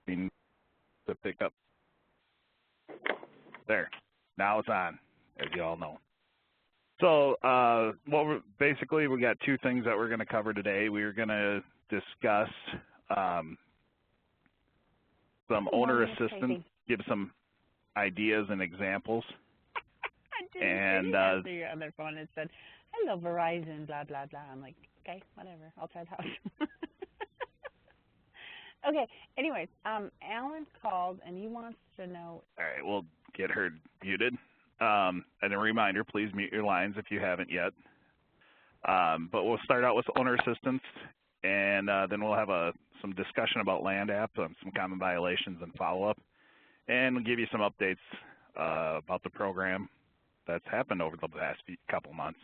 to pick up. There. Now it's on, as you all know. So basically we got two things that we're going to cover today. We're going to discuss some owner assistance, give some ideas and examples. And answer your other phone. It said, "Hello, Verizon, blah blah blah." I'm like, okay, whatever. I'll try the house. Okay. Anyways, Alan called and he wants to know. All right, we'll get her muted. And a reminder, please mute your lines if you haven't yet. But we'll start out with owner assistance, and then we'll have some discussion about land apps, some common violations and follow-up, and we'll give you some updates about the program that's happened over the past couple months.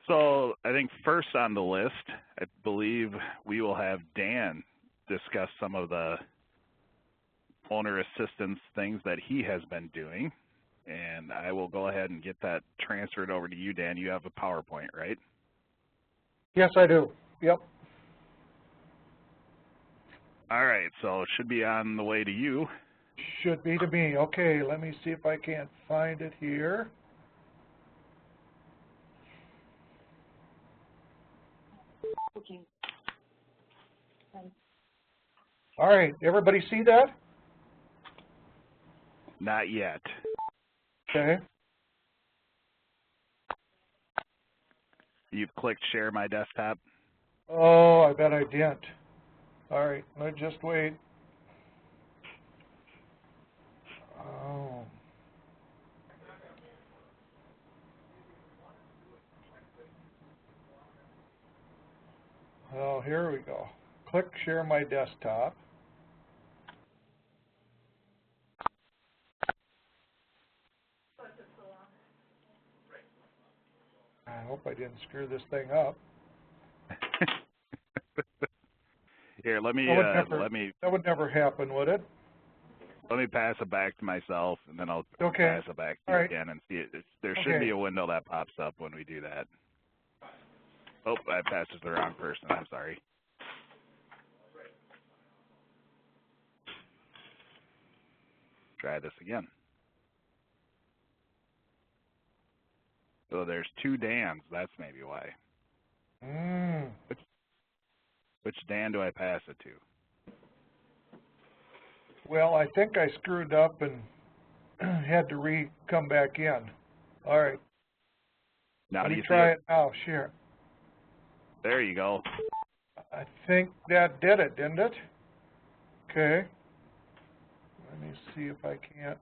So I think first on the list, I believe we will have Dan discuss some of the owner assistance things that he has been doing. And I will go ahead and get that transferred over to you, Dan. You have a PowerPoint, right? Yes, I do. Yep. All right, so it should be on the way to you. Should be to me. Okay, let me see if I can't find it here. Okay. All right, everybody see that? Not yet. Okay. You've clicked share my desktop? Oh, I bet I didn't. All right, let's just wait. Oh. Oh, here we go. Click share my desktop. I hope I didn't screw this thing up. Here, let me that would never happen, would it? Let me pass it back to myself, and then I'll pass it back to you again and see it. There should be a window that pops up when we do that. Oh, I passed it to the wrong person. I'm sorry. Try this again. So there's two Dans. That's maybe why. Which Dan do I pass it to? Well, I think I screwed up and had to come back in. All right. Now Let me try it now. Share. There you go. I think that did it, didn't it? Okay. Let me see if I can't.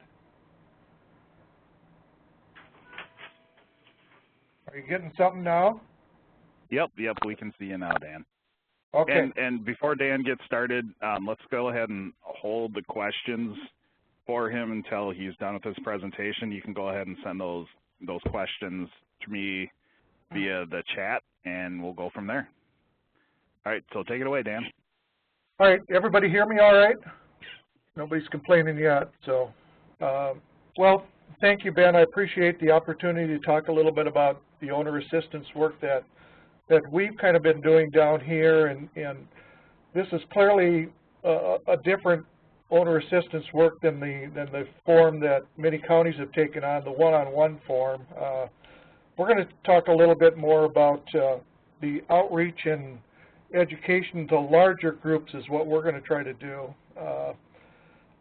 Are you getting something now? Yep, we can see you now, Dan. Okay. And before Dan gets started, let's go ahead and hold the questions for him until he's done with his presentation. You can go ahead and send those questions to me via the chat, and we'll go from there. All right, so take it away, Dan. All right, everybody hear me all right? Nobody's complaining yet. So, well, thank you, Ben. I appreciate the opportunity to talk a little bit about the owner assistance work that we've kind of been doing down here, and this is clearly a different owner assistance work than the form that many counties have taken on, the one-on-one form. We're going to talk a little bit more about the outreach and education to larger groups is what we're going to try to do.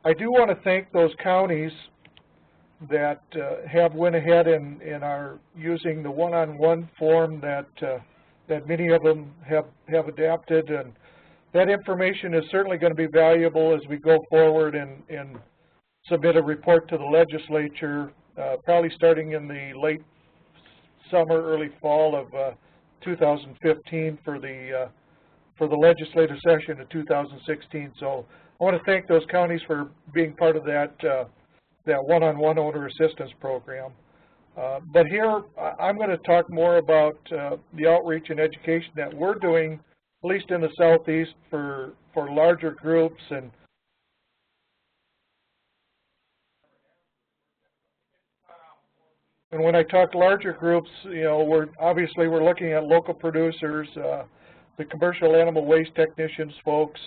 I do want to thank those counties that have went ahead and are using the one-on-one form that many of them have adapted, and that information is certainly going to be valuable as we go forward and submit a report to the legislature, probably starting in the late summer, early fall of 2015 for the legislative session of 2016. So I want to thank those counties for being part of that one-on-one owner assistance program. But here, I'm going to talk more about the outreach and education that we're doing, at least in the Southeast, for larger groups. And when I talk larger groups, you know, we're looking at local producers, the commercial animal waste technicians folks,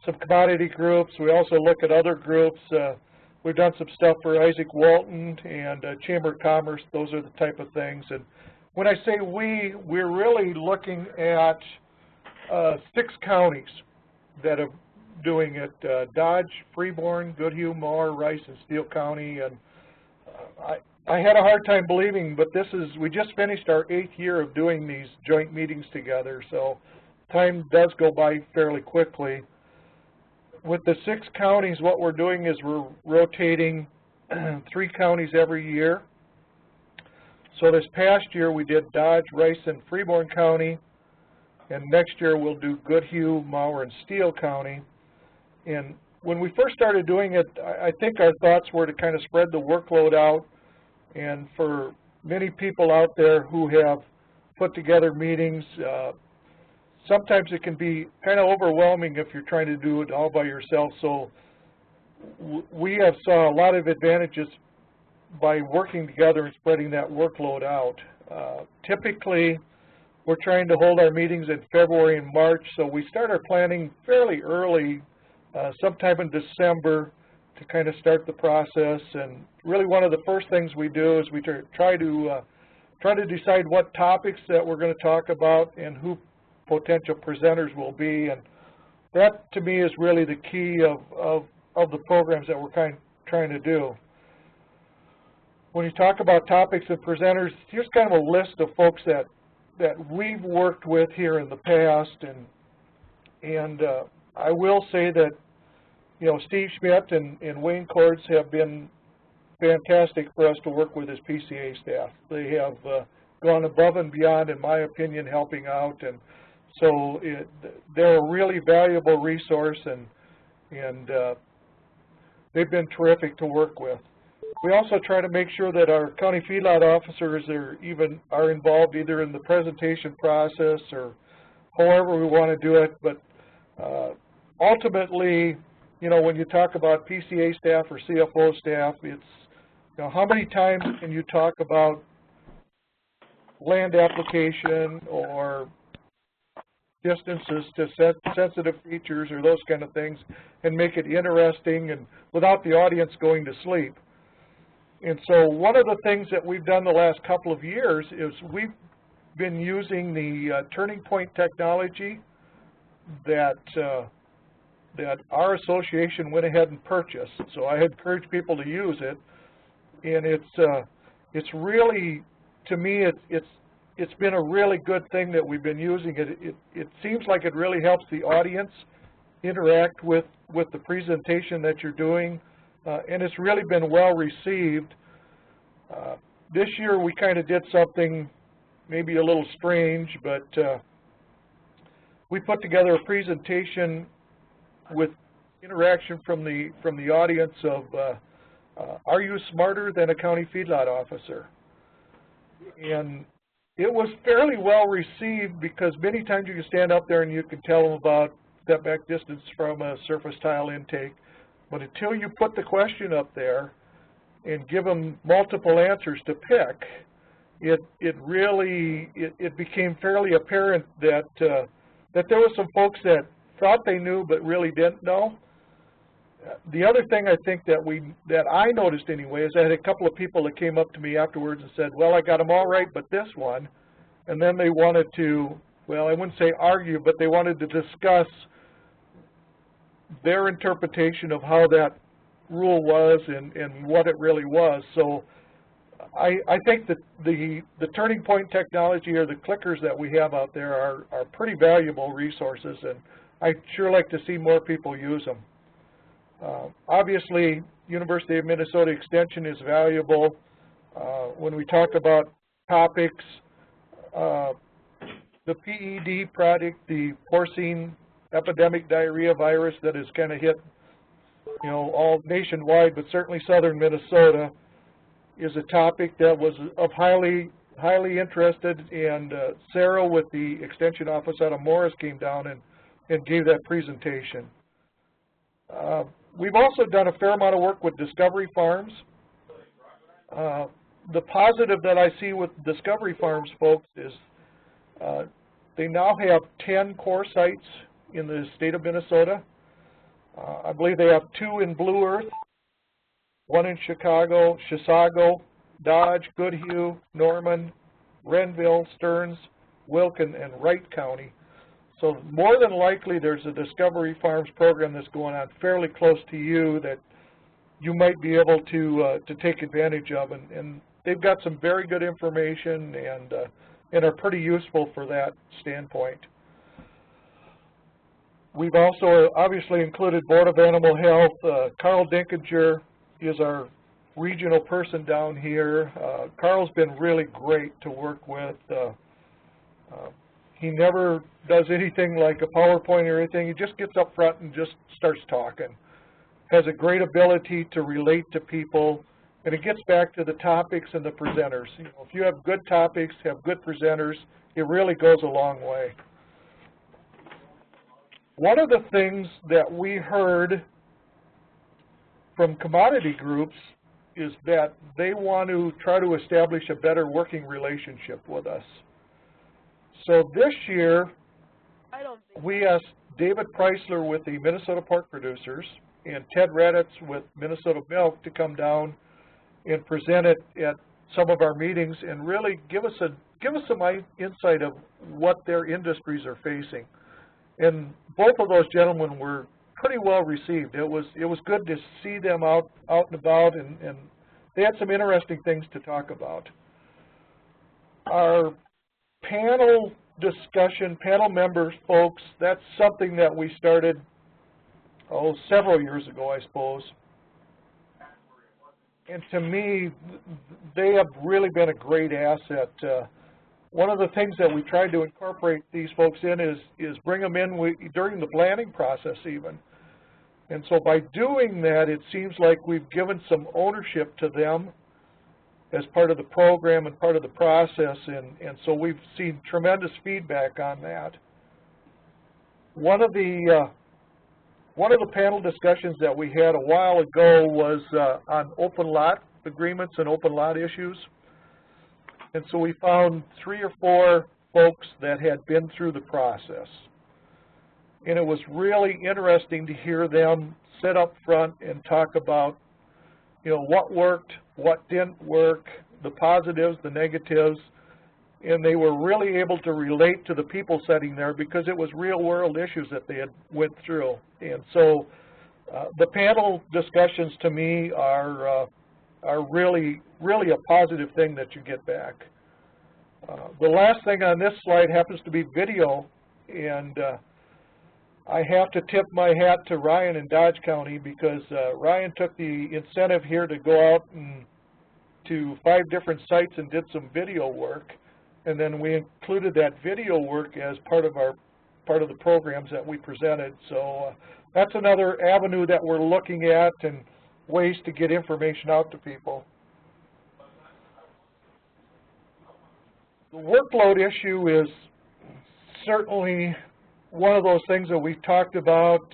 some commodity groups. We also look at other groups. We've done some stuff for Isaac Walton and Chamber of Commerce. Those are the type of things. And when I say we're really looking at 6 counties that are doing it: Dodge, Freeborn, Goodhue, Moore, Rice, and Steele County. And I had a hard time believing, but we just finished our 8th year of doing these joint meetings together, so time does go by fairly quickly. With the 6 counties, what we're doing is we're rotating 3 counties every year. So this past year we did Dodge, Rice, and Freeborn County, and next year we'll do Goodhue, Mower, and Steele County. And when we first started doing it, I think our thoughts were to kind of spread the workload out, and for many people out there who have put together meetings, sometimes it can be kind of overwhelming if you're trying to do it all by yourself. So we have saw a lot of advantages by working together and spreading that workload out. Typically, we're trying to hold our meetings in February and March, so we start our planning fairly early, sometime in December, to kind of start the process. And really one of the first things we do is we try to decide what topics that we're going to talk about and who potential presenters will be. And that, to me, is really the key of the programs that we're trying to do. When you talk about topics and presenters, here's kind of a list of folks that we've worked with here in the past, and I will say that, you know, Steve Schmidt and Wayne Cords have been fantastic for us to work with as PCA staff. They have gone above and beyond, in my opinion, helping out, and so they're a really valuable resource, and they've been terrific to work with. We also try to make sure that our county feedlot officers are involved either in the presentation process or however we want to do it. But ultimately, you know, when you talk about PCA staff or CFO staff, it's, you know, how many times can you talk about land application or distances to sensitive features or those kind of things and make it interesting and without the audience going to sleep. And so one of the things that we've done the last couple of years is we've been using the turning point technology that our association went ahead and purchased. So I encourage people to use it, and it's really, to me, it's been a really good thing that we've been using it. It seems like it really helps the audience interact with the presentation that you're doing, and it's really been well received. This year we kind of did something maybe a little strange, but we put together a presentation with interaction from the audience of are you smarter than a county feedlot officer? And it was fairly well received because many times you can stand up there and you can tell them about setback distance from a surface tile intake, but until you put the question up there and give them multiple answers to pick, it became fairly apparent that there were some folks that thought they knew but really didn't know. The other thing I think that I noticed anyway is I had a couple of people that came up to me afterwards and said, well, I got them all right but this one, and then they wanted to, well, I wouldn't say argue, but they wanted to discuss their interpretation of how that rule was and what it really was. So I think that the turning point technology or the clickers that we have out there are pretty valuable resources, and I'd sure like to see more people use them. Obviously, University of Minnesota Extension is valuable. When we talk about topics, the PED product, the porcine epidemic diarrhea virus that has kind of hit, you know, all nationwide, but certainly southern Minnesota, is a topic that was of highly interested, and Sarah with the extension office out of Morris came down and gave that presentation. We've also done a fair amount of work with Discovery Farms. The positive that I see with Discovery Farms folks is they now have 10 core sites in the state of Minnesota. I believe they have 2 in Blue Earth, 1 in Chicago, Dodge, Goodhue, Norman, Renville, Stearns, Wilkin, and Wright County. So more than likely there's a Discovery Farms program that's going on fairly close to you that you might be able to take advantage of, and they've got some very good information and are pretty useful for that standpoint. We've also obviously included Board of Animal Health. Carl Dinkinger is our regional person down here. Carl's been really great to work with. He never does anything like a PowerPoint or anything. He just gets up front and just starts talking. Has a great ability to relate to people, and it gets back to the topics and the presenters. You know, if you have good topics, have good presenters, it really goes a long way. One of the things that we heard from commodity groups is that they want to try to establish a better working relationship with us. So this year, we asked David Preisler with the Minnesota Pork Producers and Ted Raditz with Minnesota Milk to come down and present it at some of our meetings and really give us some insight of what their industries are facing. And both of those gentlemen were pretty well received. It was good to see them out and about, and they had some interesting things to talk about. Our panel discussion, panel members, folks, that's something that we started, several years ago, I suppose. And to me, they have really been a great asset. One of the things that we tried to incorporate these folks in is bring them in during the planning process even. And so by doing that, it seems like we've given some ownership to them as part of the program and part of the process, and so we've seen tremendous feedback on that. One of the panel discussions that we had a while ago was on open lot agreements and open lot issues. And so we found 3 or 4 folks that had been through the process. And it was really interesting to hear them sit up front and talk about, you know, what worked, what didn't work, the positives, the negatives, and they were really able to relate to the people sitting there because it was real-world issues that they had went through. And so the panel discussions to me are really a positive thing that you get back. The last thing on this slide happens to be video, and I have to tip my hat to Ryan in Dodge County because Ryan took the incentive here to go out to 5 different sites and did some video work, and then we included that video work as part of the programs that we presented. So that's another avenue that we're looking at and ways to get information out to people. The workload issue is certainly one of those things that we've talked about,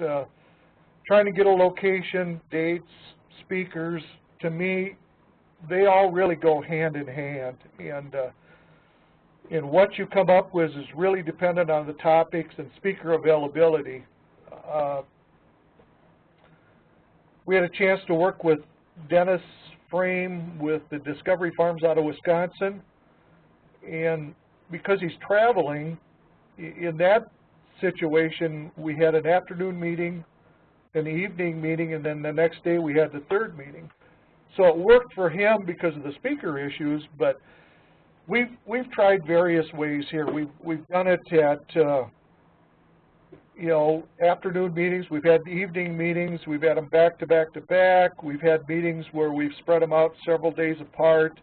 trying to get a location, dates, speakers. To me, they all really go hand in hand, and what you come up with is really dependent on the topics and speaker availability. We had a chance to work with Dennis Frame with the Discovery Farms out of Wisconsin, and because he's traveling, in that situation, we had an afternoon meeting, an evening meeting, and then the next day we had the 3rd meeting. So it worked for him because of the speaker issues, but we've tried various ways here. We've done it at you know, afternoon meetings. We've had evening meetings. We've had them back to back to back. We've had meetings where we've spread them out several days apart.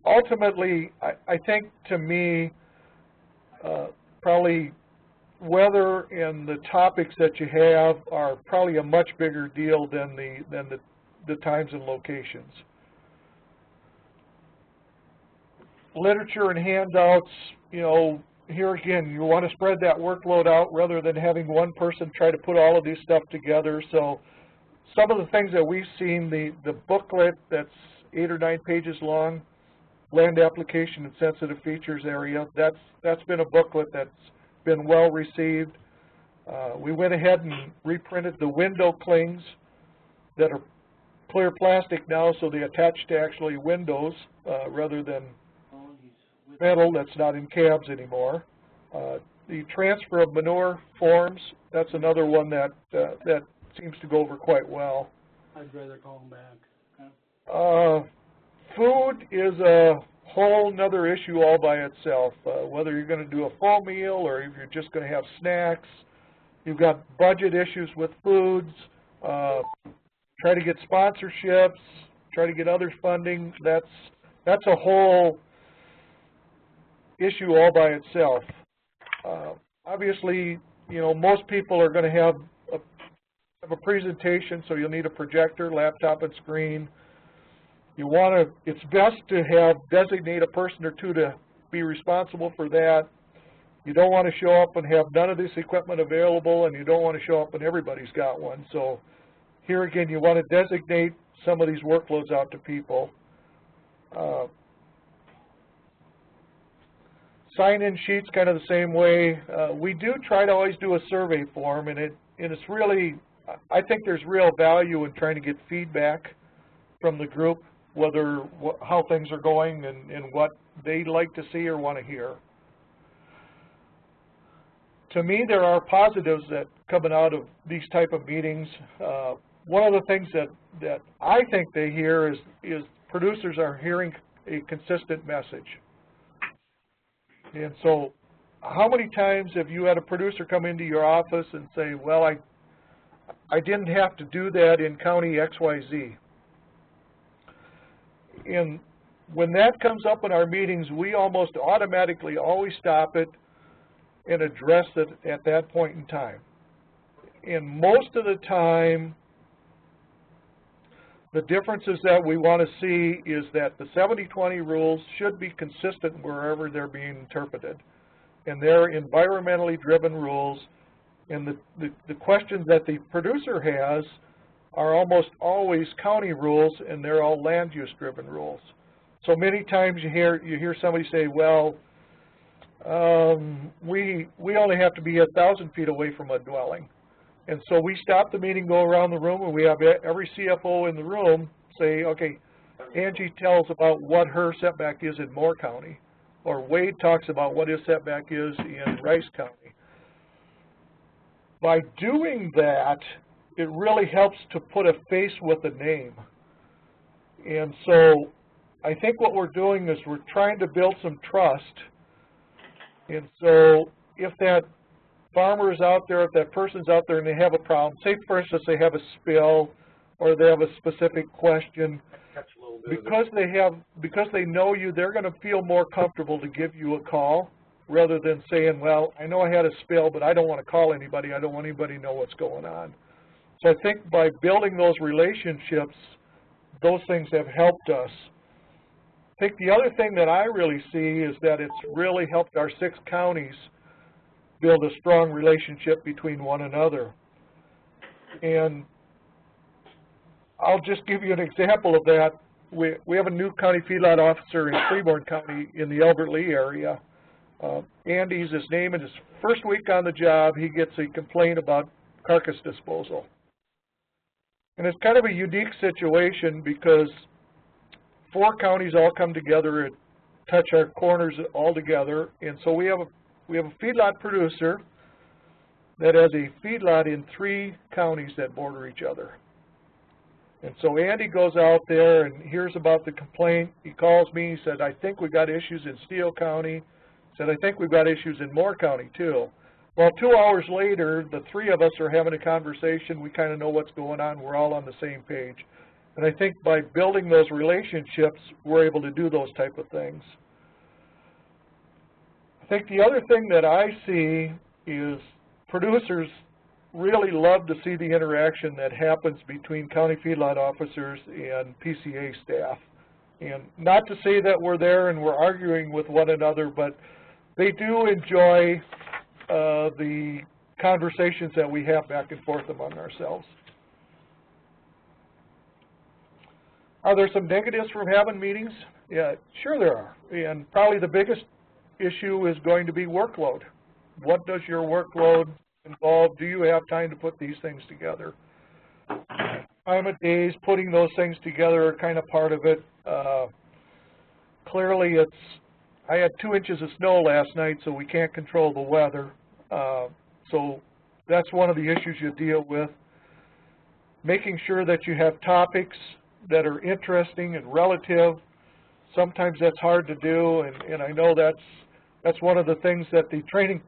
Ultimately, I think to me, probably weather and the topics that you have are probably a much bigger deal than the times and locations. Literature and handouts, you know, here again, you want to spread that workload out rather than having one person try to put all of these stuff together. So some of the things that we've seen, the booklet that's 8 or 9 pages long, land application and sensitive features area, that's been a booklet that's been well received. We went ahead and reprinted the window clings that are clear plastic now, so they attach to actually windows rather than metal that's not in cabs anymore. The transfer of manure forms, that's another one that that seems to go over quite well. I'd rather call them back. Food is a whole nother issue all by itself. Whether you're going to do a full meal or if you're just going to have snacks, you've got budget issues with foods. Try to get sponsorships, try to get other funding. That's a whole issue all by itself. Obviously, you know, most people are going to have a presentation, so you'll need a projector, laptop, and screen. You want to, it's best to designate a person or two to be responsible for that. You don't want to show up and have none of this equipment available, and you don't want to show up and everybody's got one. So here again, you want to designate some of these workloads out to people. Sign-in sheets, kind of the same way. We do try to always do a survey form, and it's really, I think there's real value in trying to get feedback from the group, whether how things are going and what they'd like to see or want to hear. To me, there are positives that coming out of these type of meetings. One of the things that I think they hear is producers are hearing a consistent message. And so how many times have you had a producer come into your office and say, well, I didn't have to do that in county XYZ? And when that comes up in our meetings, we almost automatically always stop it and address it at that point in time. And most of the time, the differences that we want to see is that the 70-20 rules should be consistent wherever they're being interpreted. And they're environmentally driven rules, and the questions that the producer has are almost always county rules, and they're all land use driven rules. So many times you hear somebody say, well, we only have to be 1,000 feet away from a dwelling. And so we stop the meeting, go around the room, and we have every CFO in the room say, okay, Angie tells about what her setback is in Moore County, or Wade talks about what his setback is in Rice County. By doing that, it really helps to put a face with a name. And so I think what we're doing is we're trying to build some trust. And so if that farmer is out there, if that person's out there and they have a problem, say for instance they have a spill or they have a specific question, because they know you, they're going to feel more comfortable to give you a call rather than saying, well, I know I had a spill, but I don't want to call anybody. I don't want anybody to know what's going on. So I think by building those relationships, those things have helped us. I think the other thing that I really see is that it's really helped our 6 counties build a strong relationship between one another. And I'll just give you an example of that. We have a new county feedlot officer in Freeborn County in the Albert Lee area. Andy's his name, and his first week on the job, he gets a complaint about carcass disposal. And it's kind of a unique situation because 4 counties all come together and touch our corners all together, and so we have a feedlot producer that has a feedlot in 3 counties that border each other. And so Andy goes out there and hears about the complaint. He calls me. He said, I think we've got issues in Steele County. He said, I think we've got issues in Moore County too. Well, 2 hours later, the 3 of us are having a conversation. We kind of know what's going on. We're all on the same page. And I think by building those relationships, we're able to do those type of things. I think the other thing that I see is producers really love to see the interaction that happens between county feedlot officers and PCA staff. And not to say that we're there and we're arguing with one another, but they do enjoy the conversations that we have back and forth among ourselves. Are there some negatives from having meetings? Yeah, sure there are. And probably the biggest issue is going to be workload. What does your workload involved. Do you have time to put these things together? Time of days, putting those things together are kind of part of it. Clearly, I had 2 inches of snow last night, so we can't control the weather. So that's one of the issues you deal with. Making sure that you have topics that are interesting and relative. Sometimes that's hard to do, and I know that's one of the things that the training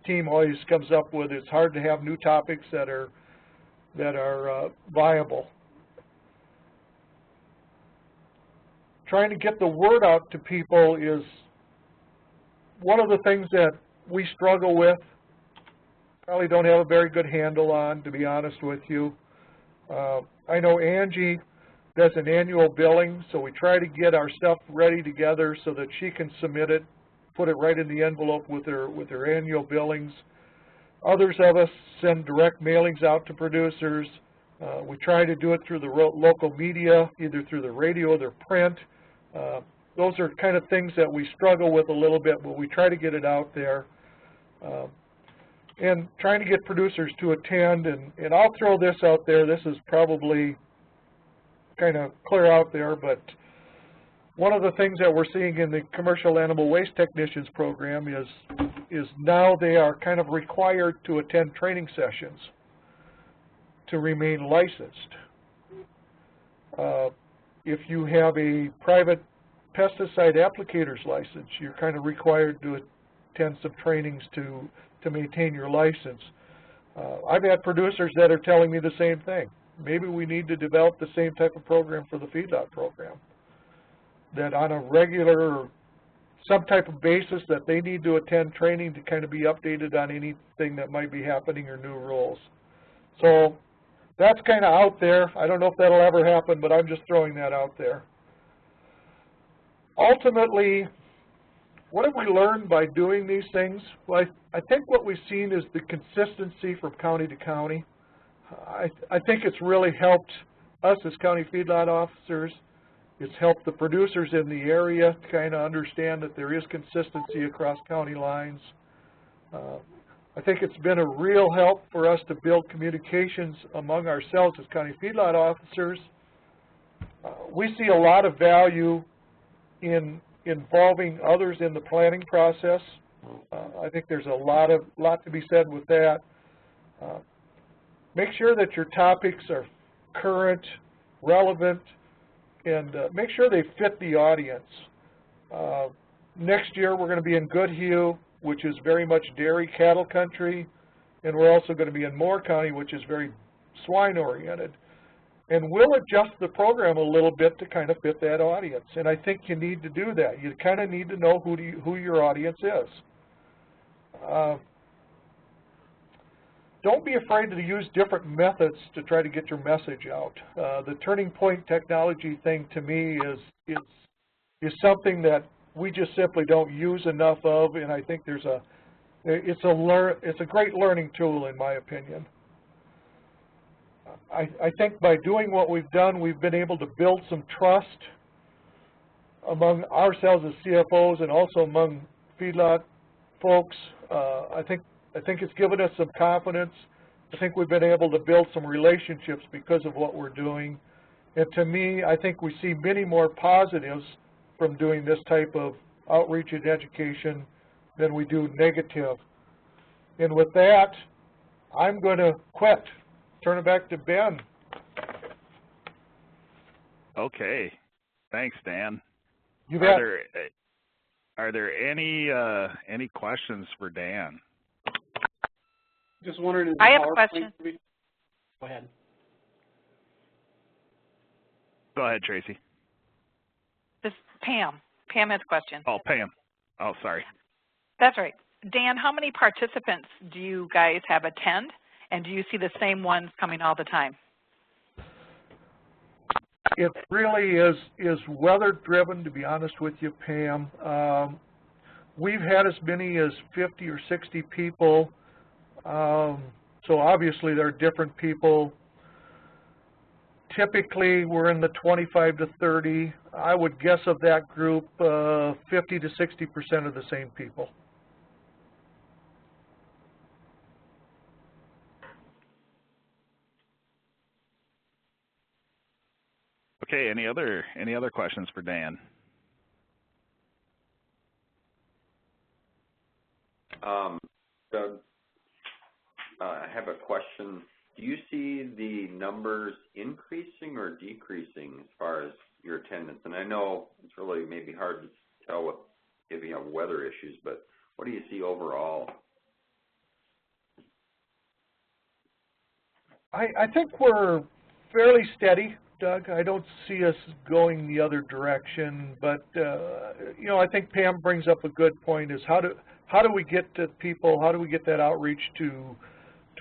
team always comes up with. It's hard to have new topics that are viable. Trying to get the word out to people is one of the things that we struggle with. Probably don't have a very good handle on, to be honest with you. I know Angie does an annual billing, so we try to get our stuff ready together so that she can submit it, put it right in the envelope with her annual billings. Others of us send direct mailings out to producers. We try to do it through the local media, either through the radio or the print. Those are kind of things that we struggle with a little bit, but we try to get it out there. And trying to get producers to attend, and I'll throw this out there. This is probably kind of clear out there, but one of the things that we're seeing in the commercial animal waste technicians program is now they are kind of required to attend training sessions to remain licensed. If you have a private pesticide applicator's license, you're kind of required to attend some trainings to maintain your license. I've had producers that are telling me the same thing. Maybe we need to develop the same type of program for the feedlot program, that on a regular or some type of basis that they need to attend training to kind of be updated on anything that might be happening or new rules. So that's kind of out there. I don't know if that'll ever happen, but I'm just throwing that out there. Ultimately, what have we learned by doing these things? Well, I think what we've seen is the consistency from county to county. I think it's really helped us as county feedlot officers. It's helped the producers in the area to kind of understand that there is consistency across county lines. I think it's been a real help for us to build communications among ourselves as county feedlot officers. We see a lot of value in involving others in the planning process. I think there's a lot to be said with that. Make sure that your topics are current, relevant, and make sure they fit the audience. Next year we're going to be in Goodhue, which is very much dairy cattle country, and we're also going to be in Moore County, which is very swine oriented. And we'll adjust the program a little bit to kind of fit that audience. And I think you need to do that. You kind of need to know who your audience is. Don't be afraid to use different methods to try to get your message out. The turning point technology thing to me is something that we just simply don't use enough of, and I think it's a great learning tool in my opinion. I think by doing what we've done, we've been able to build some trust among ourselves as CFOs and also among feedlot folks. I think it's given us some confidence. I think we've been able to build some relationships because of what we're doing. And to me, I think we see many more positives from doing this type of outreach and education than we do negative. And with that, I'm going to quit. Turn it back to Ben. Okay. Thanks, Dan. You bet. Are there any questions for Dan? Just wondering. I have a question. Go ahead. Go ahead, Tracy. This is Pam. Pam has a question. Oh, Pam. Oh, sorry. That's right. Dan, how many participants do you guys have attend, and do you see the same ones coming all the time? It really is weather driven, to be honest with you, Pam. We've had as many as 50 or 60 people. So obviously there are different people. Typically we're in the 25 to 30. I would guess of that group 50 to 60% of the same people. Okay, any other questions for Dan? Doug, I have a question. Do you see the numbers increasing or decreasing as far as your attendance? And I know it's really maybe hard to tell if you have weather issues, but what do you see overall? I think we're fairly steady, Doug. I don't see us going the other direction, but you know, I think Pam brings up a good point: is how do we get to people? How do we get that outreach to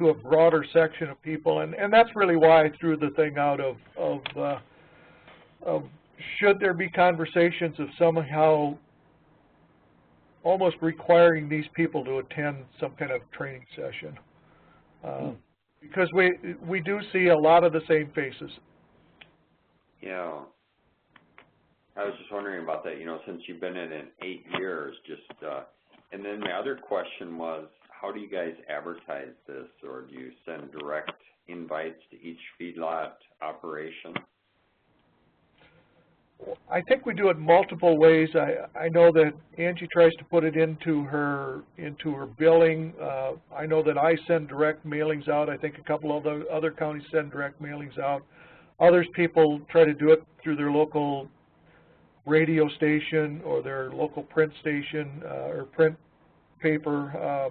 a broader section of people? And that's really why I threw the thing out of should there be conversations of somehow almost requiring these people to attend some kind of training session. Because we do see a lot of the same faces. Yeah. I was just wondering about that, you know, since you've been in it 8 years, and then my other question was, how do you guys advertise this, or do you send direct invites to each feedlot operation? I think we do it multiple ways. I know that Angie tries to put it into her billing. I know that I send direct mailings out. I think a couple of the other counties send direct mailings out. Others people try to do it through their local radio station or their local print station or print paper.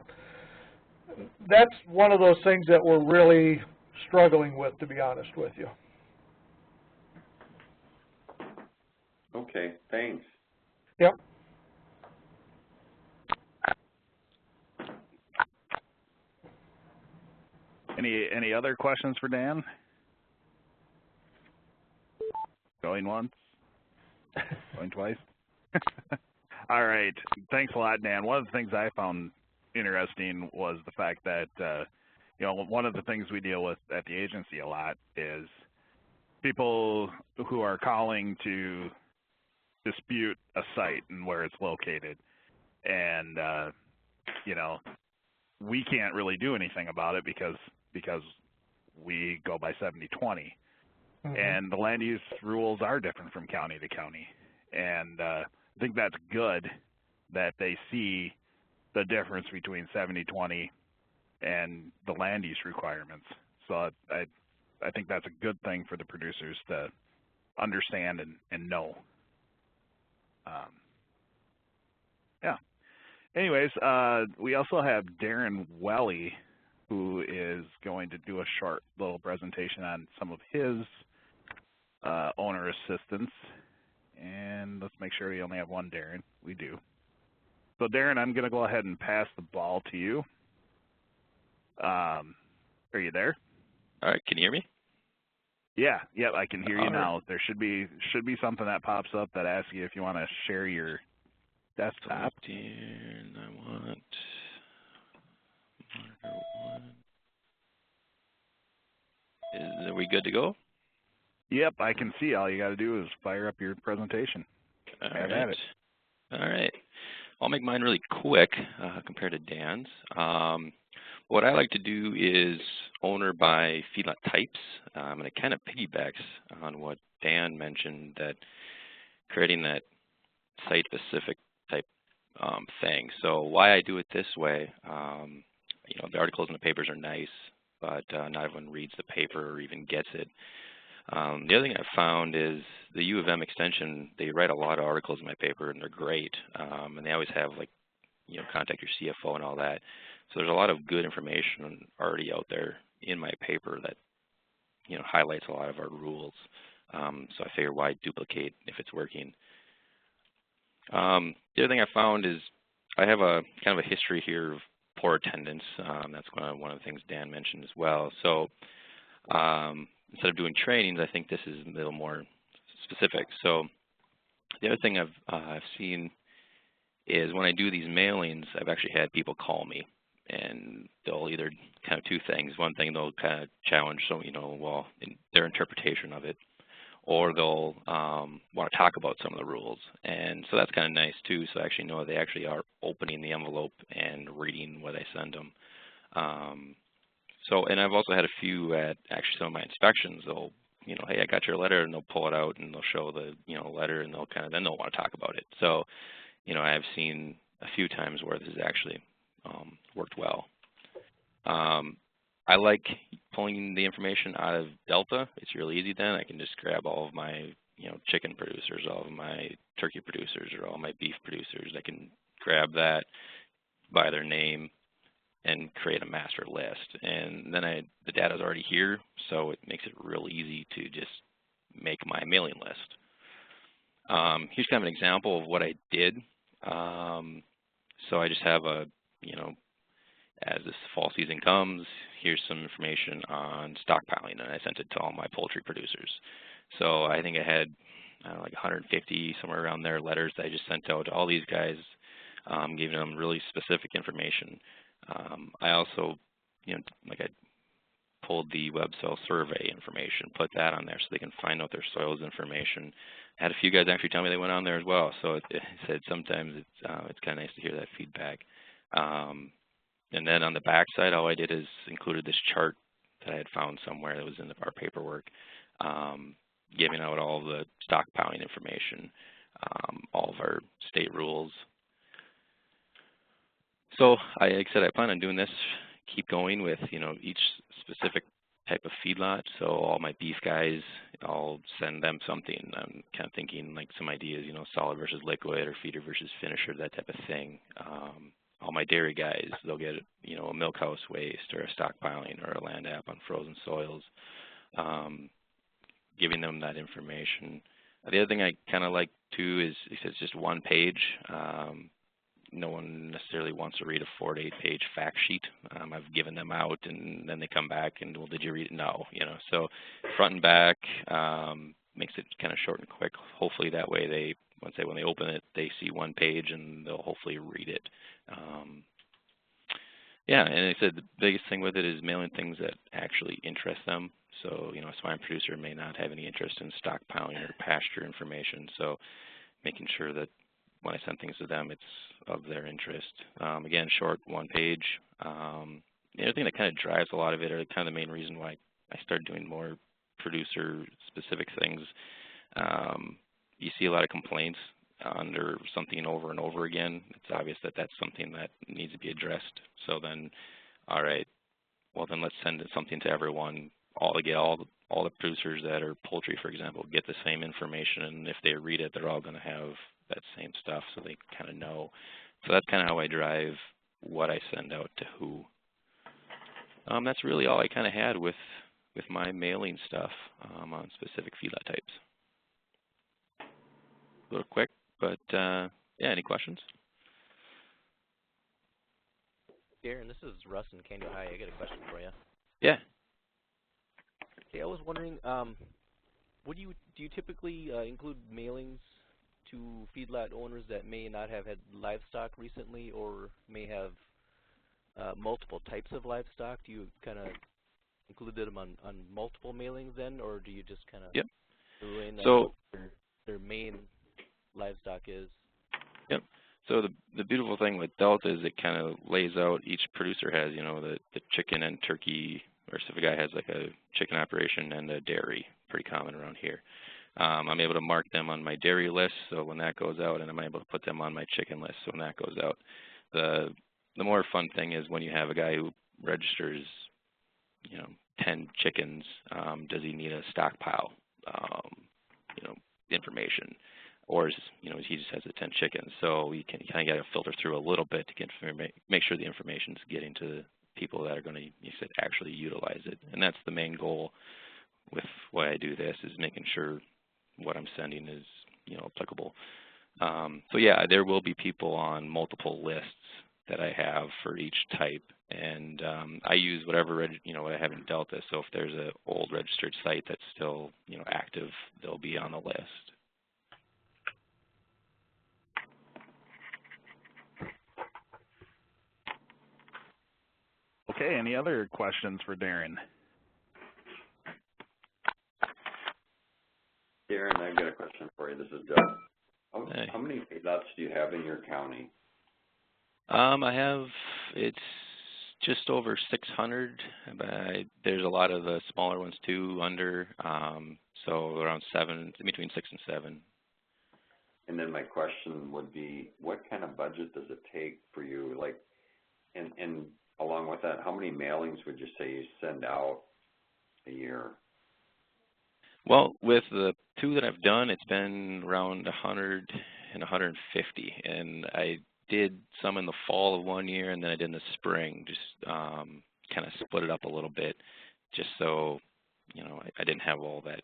That's one of those things that we're really struggling with, to be honest with you. Okay, thanks. Yep. Any other questions for Dan? Going once? Going twice? All right. Thanks a lot, Dan. One of the things I found interesting was the fact that, you know, one of the things we deal with at the agency a lot is people who are calling to dispute a site and where it's located. And, you know, we can't really do anything about it because we go by 70/20. Mm-hmm. And the land use rules are different from county to county. And I think that's good that they see the difference between 70/20 and the land use requirements. So I think that's a good thing for the producers to understand and know. Yeah. Anyways, we also have Darren Welly, who is going to do a short little presentation on some of his owner assistance. And let's make sure we only have one Darren. We do. So Darren, I'm going to go ahead and pass the ball to you. Are you there? All right. Can you hear me? Yeah, I can hear you now. There should be something that pops up that asks you if you want to share your desktop. And I want monitor 1. Are we good to go? Yep, I can see. All you got to do is fire up your presentation. Have at it. All right. I'll make mine really quick compared to Dan's. What I like to do is owner by feedlot types, and it kind of piggybacks on what Dan mentioned, that creating that site-specific type thing. So why I do it this way, you know, the articles in the papers are nice, but not everyone reads the paper or even gets it. The other thing I've found is the U of M extension, they write a lot of articles in my paper, and they're great, and they always have, like, you know, contact your CFO and all that. So there's a lot of good information already out there in my paper that, you know, highlights a lot of our rules. So I figure why duplicate if it's working. The other thing I found is I have a kind of a history here of poor attendance. That's one of the things Dan mentioned as well. So instead of doing trainings, I think this is a little more specific. So the other thing I've seen is when I do these mailings, I've actually had people call me, and they'll either kind of two things. One thing, they'll kind of challenge, so, you know, well, in their interpretation of it, or they'll want to talk about some of the rules. And so that's kind of nice too. So I actually know they actually are opening the envelope and reading what I send them. So, and I've also had a few at actually some of my inspections. They'll hey, I got your letter, and they'll pull it out and they'll show the, letter, and then they'll want to talk about it. So, I've seen a few times where this has actually worked well. I like pulling the information out of Delta. It's really easy then. I can just grab all of my, chicken producers, all of my turkey producers, or all my beef producers. I can grab that by their name and create a master list. And then the data's already here, so it makes it real easy to just make my mailing list. Here's kind of an example of what I did. So I just have as this fall season comes, here's some information on stockpiling, and I sent it to all my poultry producers. So I think I had like 150, somewhere around there, letters that I just sent out to all these guys, giving them really specific information. I also, I pulled the web soil survey information, put that on there so they can find out their soils information. I had a few guys actually tell me they went on there as well. So it said sometimes it's kind of nice to hear that feedback. And then on the back side, all I did is included this chart that I had found somewhere that was in our paperwork, giving out all the stockpiling information, all of our state rules. So like I said, I plan on doing this, keep going with, each specific type of feedlot. So all my beef guys, I'll send them something. I'm kind of thinking like some ideas, solid versus liquid or feeder versus finisher, that type of thing. All my dairy guys, they'll get, a milk house waste or a stockpiling or a land app on frozen soils, giving them that information. The other thing I kind of like too is it's just one page. No one necessarily wants to read a 4 to 8 page fact sheet. I've given them out, and then they come back and, well, did you read it? No, So front and back makes it kind of short and quick. Hopefully that way when they open it, they see one page and they'll hopefully read it. Yeah, and I said the biggest thing with it is mailing things that actually interest them. So, a swine producer may not have any interest in stockpiling or pasture information. So making sure that when I send things to them, it's of their interest. Again, short, one page. The other thing that kind of drives a lot of it, or kind of the main reason why I started doing more producer-specific things, you see a lot of complaints under something over and over again. It's obvious that that's something that needs to be addressed. So then, all right, well then let's send something to everyone. All the producers that are poultry, for example, get the same information, and if they read it, they're all going to have that same stuff, so they kind of know. So that's kind of how I drive what I send out to who. That's really all I kind of had with my mailing stuff on specific feedlot types. A little quick, but yeah, any questions? Darren, this is Russ in Candy, Ohio. I got a question for you. Yeah. Okay, I was wondering, do you typically include mailings to feedlot owners that may not have had livestock recently or may have multiple types of livestock? Do you kind of include them on multiple mailings then, or do you just kind of throw in their main livestock is? Yep. So the beautiful thing with Delta is it kind of lays out, each producer has, the chicken and turkey, or so if a guy has like a chicken operation and a dairy, pretty common around here. I'm able to mark them on my dairy list, so when that goes out, and I'm able to put them on my chicken list, so when that goes out. The more fun thing is when you have a guy who registers, 10 chickens, does he need a stockpile, information? Or he just has the 10 chickens, so you can kind of get a filter through a little bit to make sure the information is getting to people that are going to actually utilize it. And that's the main goal with why I do this, is making sure what I'm sending is applicable. So yeah, there will be people on multiple lists that I have for each type, and I use whatever what I have in Delta. So if there's an old registered site that's still active, they'll be on the list. Okay, any other questions for Darren? Darren, I've got a question for you. This is Doug. How many feedlots do you have in your county? It's just over 600. But there's a lot of the smaller ones too under, so around between 6 and 7. And then my question would be, what kind of budget does it take for you? Like, and along with that, how many mailings would you say you send out a year? Well, with the 2 that I've done, it's been around 100 and 150, and I did some in the fall of one year, and then I did in the spring, just kind of split it up a little bit, just so, I didn't have all that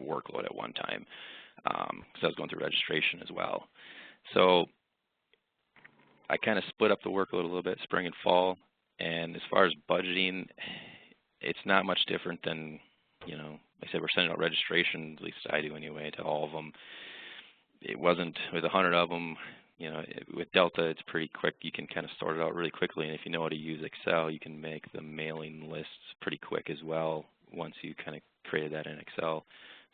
workload at one time, because I was going through registration as well. So I kind of split up the workload a little bit, spring and fall, and as far as budgeting, it's not much different than, like I said, we're sending out registration, at least I do anyway, to all of them. It wasn't, with 100 of them, with Delta, it's pretty quick. You can kind of sort it out really quickly, and if you know how to use Excel, you can make the mailing lists pretty quick as well once you kind of created that in Excel.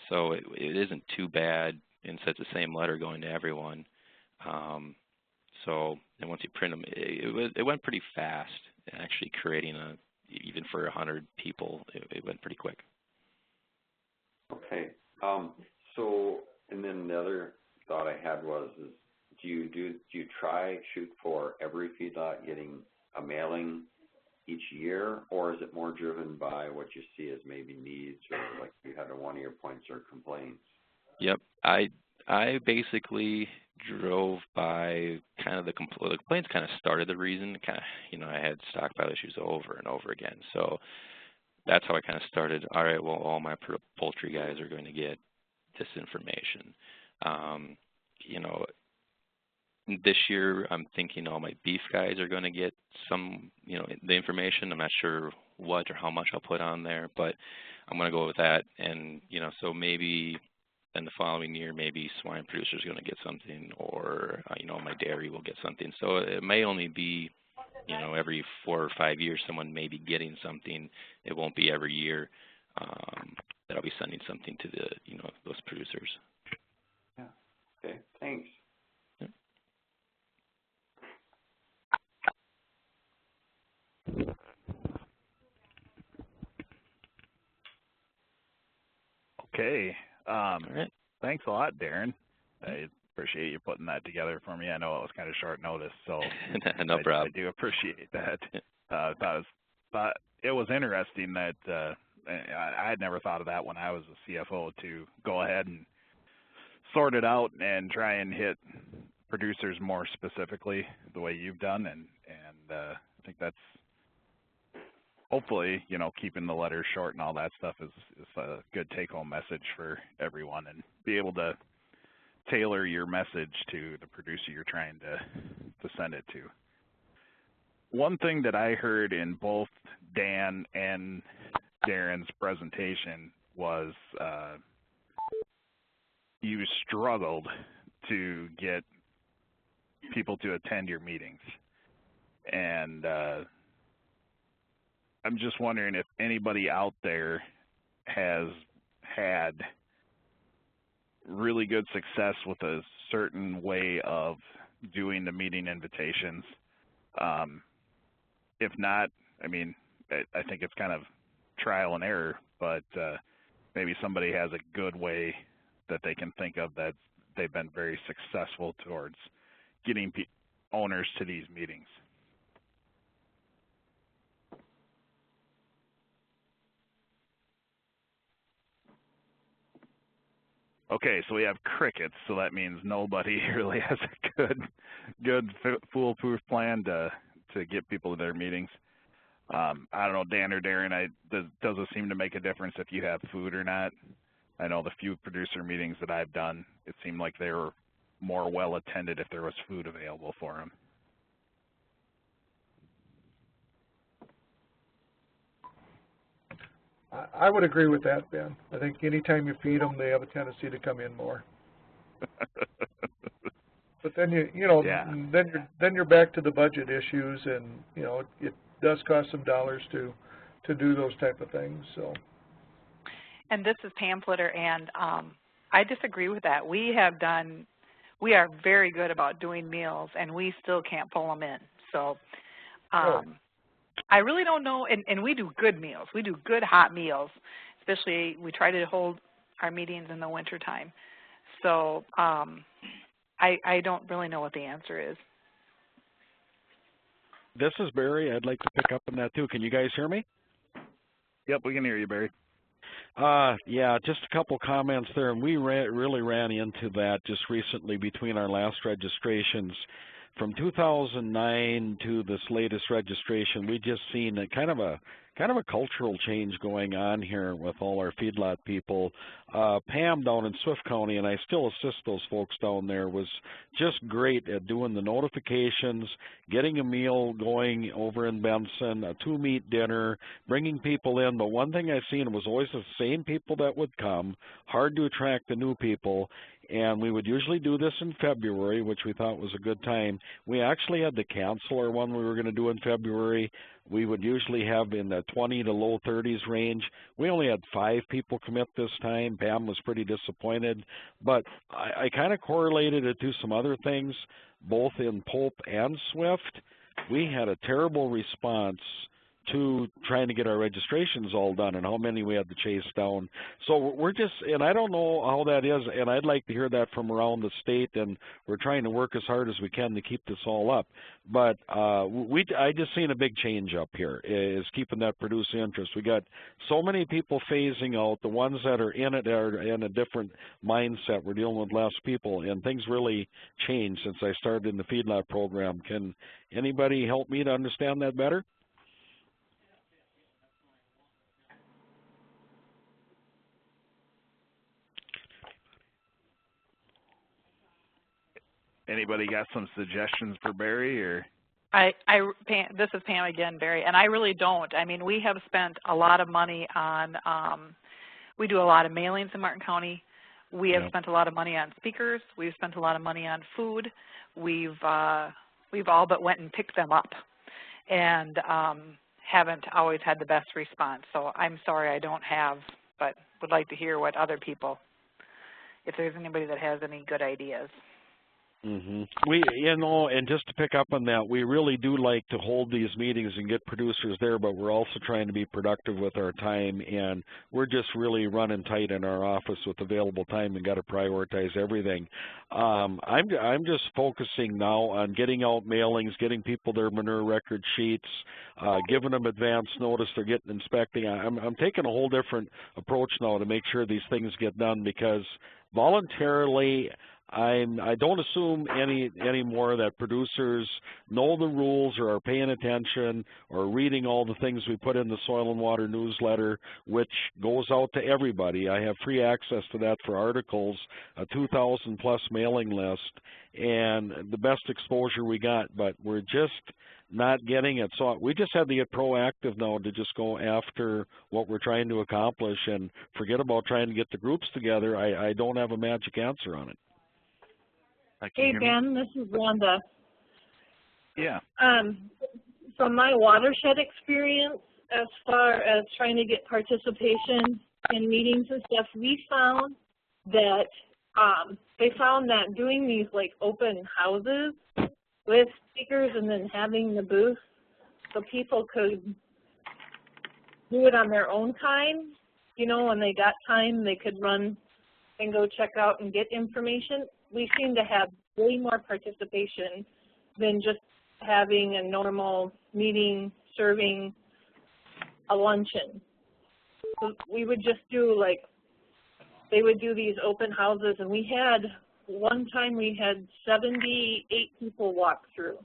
So it isn't too bad, and so it's the same letter going to everyone. So then once you print them, it went pretty fast. Actually creating even for 100 people, it went pretty quick. Okay. So, and then the other thought I had was, do you shoot for every feedlot getting a mailing each year, or is it more driven by what you see as maybe needs, or like you had one of your points or complaints? Yep. I basically drove by kind of the complaints kind of started the reason. Kind of, I had stockpile issues over and over again. So that's how I kind of started. All right, well, all my poultry guys are going to get this information. This year I'm thinking all my beef guys are going to get some, the information. I'm not sure what or how much I'll put on there, but I'm going to go with that. And, so maybe in the following year, maybe swine producers are going to get something, or, my dairy will get something. So it may only be, every 4 or 5 years someone may be getting something. It won't be every year that I'll be sending something to the, those producers. Yeah. Okay, thanks. Yeah. Okay. All right. Thanks a lot, Darren. I appreciate you putting that together for me. I know it was kind of short notice, so no problem. I do appreciate that. Thought it was interesting that I had never thought of that when I was a CFO, to go ahead and sort it out and try and hit producers more specifically the way you've done, and I think that's hopefully, keeping the letters short and all that stuff is a good take-home message for everyone, and be able to tailor your message to the producer you're trying to send it to. One thing that I heard in both Dan and Darren's presentation was you struggled to get people to attend your meetings. And I'm just wondering if anybody out there has had really good success with a certain way of doing the meeting invitations. If not, I mean, I think it's kind of trial and error, but maybe somebody has a good way that they can think of that they've been very successful towards getting owners to these meetings. Okay, so we have crickets, so that means nobody really has a good foolproof plan to get people to their meetings. I don't know, Dan or Darren, does it seem to make a difference if you have food or not? I know the few producer meetings that I've done, it seemed like they were more well attended if there was food available for them. I would agree with that, Ben. I think anytime you feed them, they have a tendency to come in more. But then then you're back to the budget issues, and it does cost some dollars to do those type of things. So. And this is Pam Plitter, and I disagree with that. We are very good about doing meals, and we still can't pull them in. So I really don't know, and we do good meals. We do good hot meals, especially we try to hold our meetings in the wintertime. So I don't really know what the answer is. This is Barry. I'd like to pick up on that too. Can you guys hear me? Yep, we can hear you, Barry. Yeah, just a couple comments there, and we really ran into that just recently between our last registrations. From 2009 to this latest registration, we just seen a kind of a cultural change going on here with all our feedlot people. Pam down in Swift County, and I still assist those folks down there, was just great at doing the notifications, getting a meal going over in Benson, a 2-meat dinner, bringing people in. But one thing I seen was always the same people that would come, hard to attract the new people. And we would usually do this in February, which we thought was a good time. We actually had to cancel our one we were going to do in February. We would usually have in the 20 to low 30s range. We only had 5 people commit this time. Pam was pretty disappointed. But I kind of correlated it to some other things, both in Pope and Swift. We had a terrible response to trying to get our registrations all done and how many we had to chase down. So we're just, and I don't know how that is, and I'd like to hear that from around the state, and we're trying to work as hard as we can to keep this all up. But I just seen a big change up here, is keeping that producer interest. We got so many people phasing out. The ones that are in it are in a different mindset. We're dealing with less people, and things really changed since I started in the feedlot program. Can anybody help me to understand that better? Anybody got some suggestions for Barry, or? Pam, this is Pam again, Barry, and I really don't. I mean, we have spent a lot of money on, we do a lot of mailings in Martin County. We have spent a lot of money on speakers. We've spent a lot of money on food. We've all but went and picked them up, and haven't always had the best response. So I'm sorry I don't have, but would like to hear what other people, if there's anybody that has any good ideas. We, and just to pick up on that, we really do like to hold these meetings and get producers there, but we're also trying to be productive with our time, and we're just really running tight in our office with available time and got to prioritize everything. I'm just focusing now on getting out mailings, getting people their manure record sheets, giving them advance notice they're getting inspecting. I'm taking a whole different approach now to make sure these things get done, because voluntarily, I don't assume anymore that producers know the rules or are paying attention or reading all the things we put in the Soil and Water newsletter, which goes out to everybody. I have free access to that for articles, a 2,000+ mailing list, and the best exposure we got, but we're just not getting it. So we just have to get proactive now to just go after what we're trying to accomplish and forget about trying to get the groups together. I don't have a magic answer on it. Hey, Ben, this is Rhonda. Yeah. From my watershed experience, as far as trying to get participation in meetings and stuff, we found that they found that doing these like open houses with speakers and then having the booth so people could do it on their own time, you know, when they got time they could run and go check out and get information. We seem to have way more participation than just having a normal meeting serving a luncheon. So we would just do like, they would do these open houses, and we had, one time we had 78 people walk through.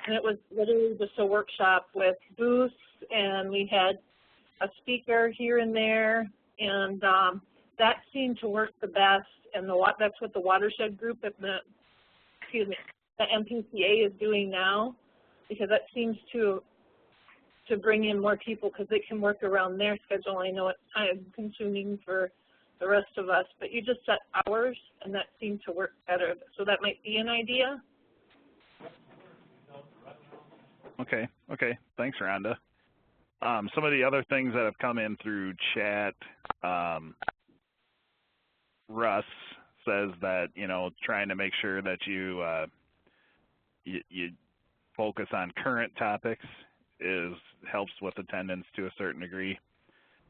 And it was literally just a workshop with booths, and we had a speaker here and there, and that seemed to work the best, and that's what the watershed group at the MPCA is doing now, because that seems to bring in more people because they can work around their schedule. I know it's time consuming for the rest of us, but you just set hours, and that seemed to work better. So that might be an idea. Okay. Thanks, Rhonda. Some of the other things that have come in through chat, Russ says that, you know, trying to make sure that you focus on current topics helps with attendance to a certain degree.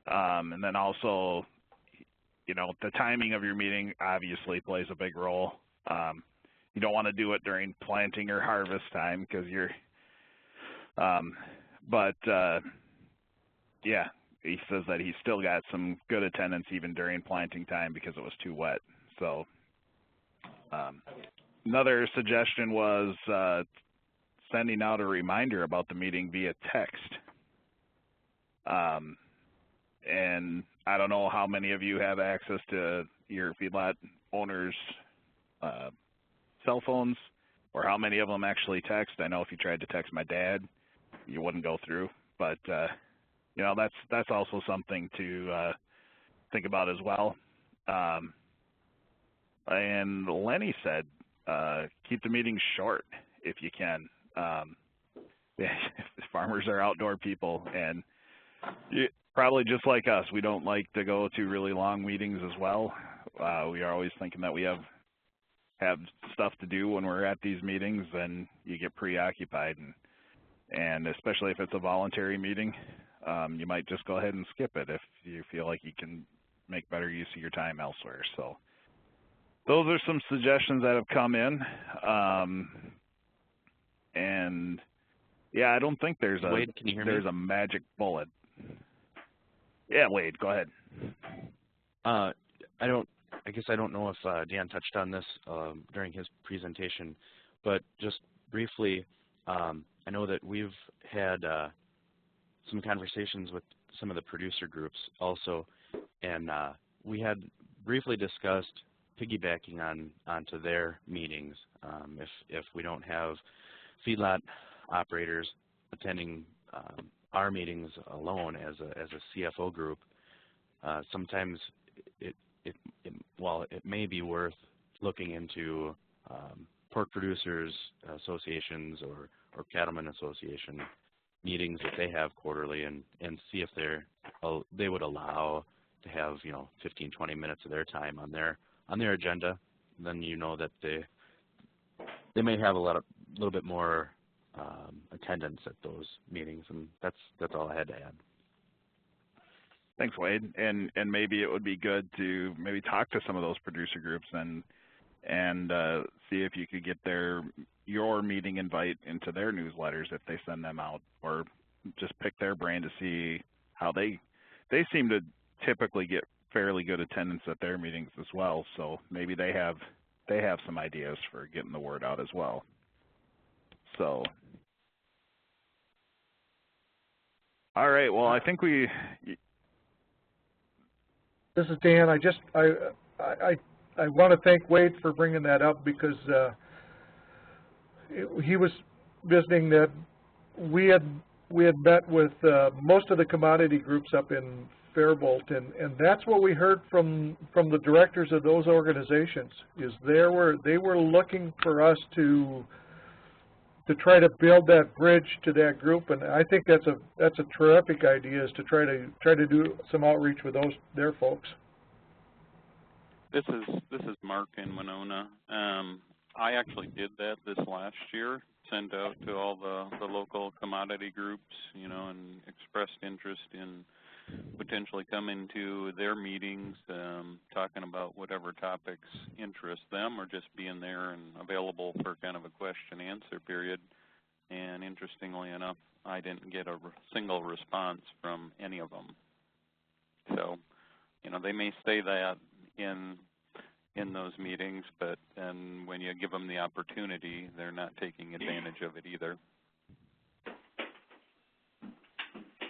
And then also, you know, the timing of your meeting obviously plays a big role. You don't want to do it during planting or harvest time because you're, yeah, he says that he still got some good attendance even during planting time because it was too wet. So another suggestion was sending out a reminder about the meeting via text. And I don't know how many of you have access to your feedlot owners' cell phones or how many of them actually text. I know if you tried to text my dad, you wouldn't go through. But, you know, that's also something to think about as well. And Lenny said, keep the meetings short if you can. Farmers are outdoor people, and probably just like us, we don't like to go to really long meetings as well. We are always thinking that we have stuff to do when we're at these meetings, and you get preoccupied. And especially if it's a voluntary meeting, you might just go ahead and skip it if you feel like you can make better use of your time elsewhere. So those are some suggestions that have come in. And yeah, I don't think there's a Wade, can you hear me? a magic bullet. Yeah, Wade, go ahead. I guess I don't know if Dan touched on this during his presentation, but just briefly, I know that we've had some conversations with some of the producer groups also, and we had briefly discussed piggybacking onto their meetings if we don't have feedlot operators attending our meetings alone as a CFO group. Sometimes it may be worth looking into pork producers associations or cattlemen association meetings that they have quarterly and see if they would allow to have 15-20 minutes of their time on their agenda. Then you know that they may have a little bit more attendance at those meetings, and that's all I had to add. Thanks, Wade. And maybe it would be good to maybe talk to some of those producer groups and see if you could get your meeting invite into their newsletters if they send them out, or just pick their brain to see how they seem to typically get fairly good attendance at their meetings as well. So maybe they have some ideas for getting the word out as well. So, all right. Well, I think we. This is Dan. I want to thank Wade for bringing that up because he was visiting that we had met with most of the commodity groups up in Faribault, and that's what we heard from the directors of those organizations is they were looking for us to try to build that bridge to that group, and I think that's a terrific idea is to try to do some outreach with their folks. This is Mark in Winona. I actually did that this last year, sent out to all the local commodity groups, and expressed interest in potentially coming to their meetings, talking about whatever topics interest them, or just being there and available for kind of a question-answer period. And interestingly enough, I didn't get a single response from any of them. So, they may say that in those meetings, but then when you give them the opportunity, they're not taking advantage of it either.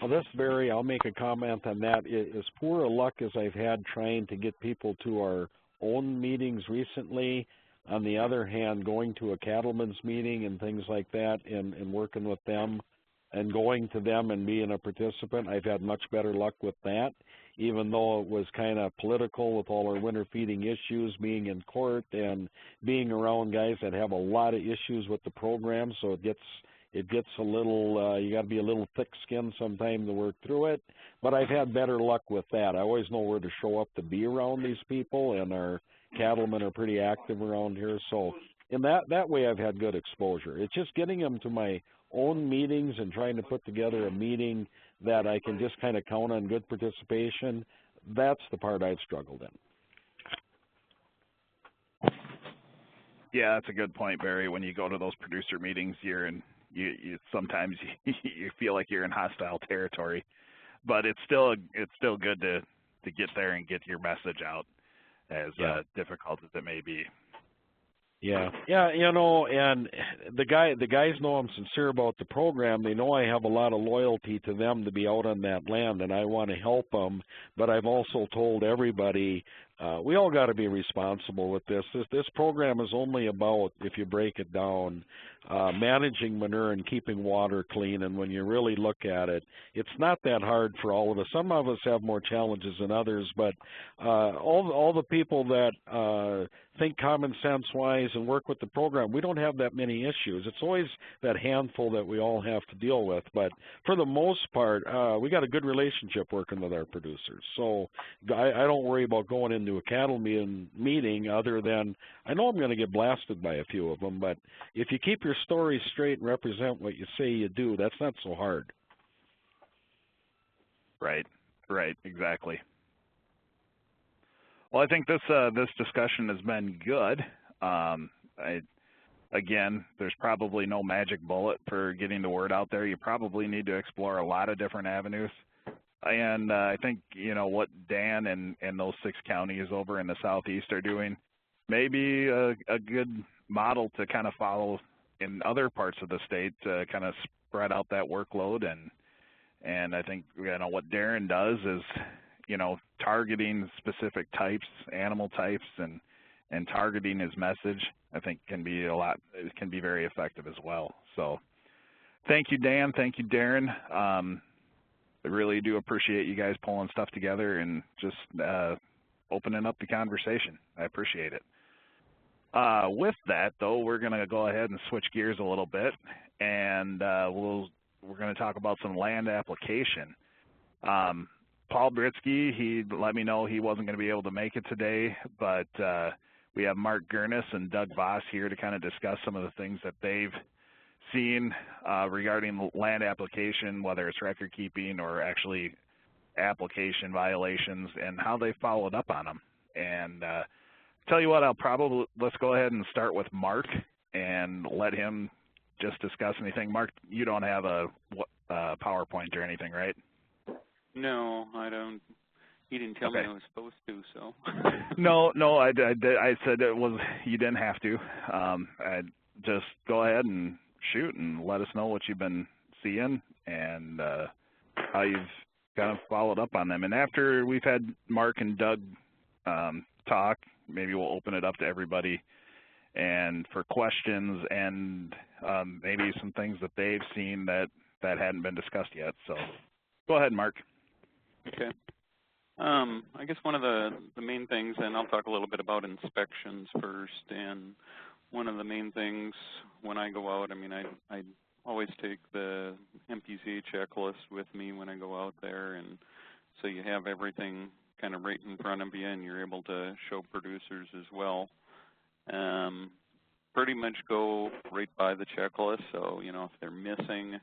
Well, this, Barry, I'll make a comment on that. As poor a luck as I've had trying to get people to our own meetings recently, on the other hand, going to a cattleman's meeting and things like that and working with them and going to them and being a participant, I've had much better luck with that, even though it was kind of political with all our winter feeding issues, being in court and being around guys that have a lot of issues with the program, so it gets a little, you got to be a little thick-skinned sometime to work through it. But I've had better luck with that. I always know where to show up to be around these people, and our cattlemen are pretty active around here. So in that way I've had good exposure. It's just getting them to my own meetings and trying to put together a meeting that I can just kind of count on good participation. That's the part I've struggled in. Yeah, that's a good point, Barry. When you go to those producer meetings, you sometimes you feel like you're in hostile territory, but it's still good to get there and get your message out, as difficult as it may be. Yeah, you know, and the guys know I'm sincere about the program. They know I have a lot of loyalty to them to be out on that land, and I want to help them. But I've also told everybody we all got to be responsible with this. This program is only about, if you break it down, managing manure and keeping water clean. And when you really look at it, it's not that hard for all of us. Some of us have more challenges than others, but all the people that think common sense wise and work with the program, we don't have that many issues. It's always that handful that we all have to deal with. But for the most part, we got a good relationship working with our producers. So I don't worry about going into a cattle meeting other than I know I'm going to get blasted by a few of them, but if you keep your story straight and represent what you say you do, that's not so hard. Right, exactly. Well, I think this discussion has been good. Again, there's probably no magic bullet for getting the word out there. You probably need to explore a lot of different avenues. And I think, you know, what Dan and those 6 counties over in the southeast are doing may be a good model to kind of follow in other parts of the state to kind of spread out that workload. And I think, you know, what Darren does is, you know, targeting specific types, animal types, and targeting his message, I think can be very effective as well. So thank you, Dan. Thank you, Darren. I really do appreciate you guys pulling stuff together and just opening up the conversation. I appreciate it. With that, though, we're going to go ahead and switch gears a little bit, and we're going to talk about some land application. Paul Britsky, he let me know he wasn't going to be able to make it today, but we have Mark Gurnis and Doug Voss here to kind of discuss some of the things that they've seen regarding land application, whether it's record keeping or actually application violations, and how they followed up on them. And tell you what, let's go ahead and start with Mark and let him just discuss anything. Mark, you don't have a PowerPoint or anything, right? No, I don't. He didn't tell me I was supposed to, so. No, I said it was. You didn't have to. Just go ahead and shoot and let us know what you've been seeing and how you've kind of followed up on them. And after we've had Mark and Doug talk, maybe we'll open it up to everybody and for questions and maybe some things that they've seen that hadn't been discussed yet. So go ahead, Mark. Okay. I guess one of the main things, and I'll talk a little bit about inspections first, and one of the main things when I go out, I mean, I always take the MPCA checklist with me when I go out there, and so you have everything kind of right in front of you, and you're able to show producers as well. Pretty much go right by the checklist, so, you know, if they're missing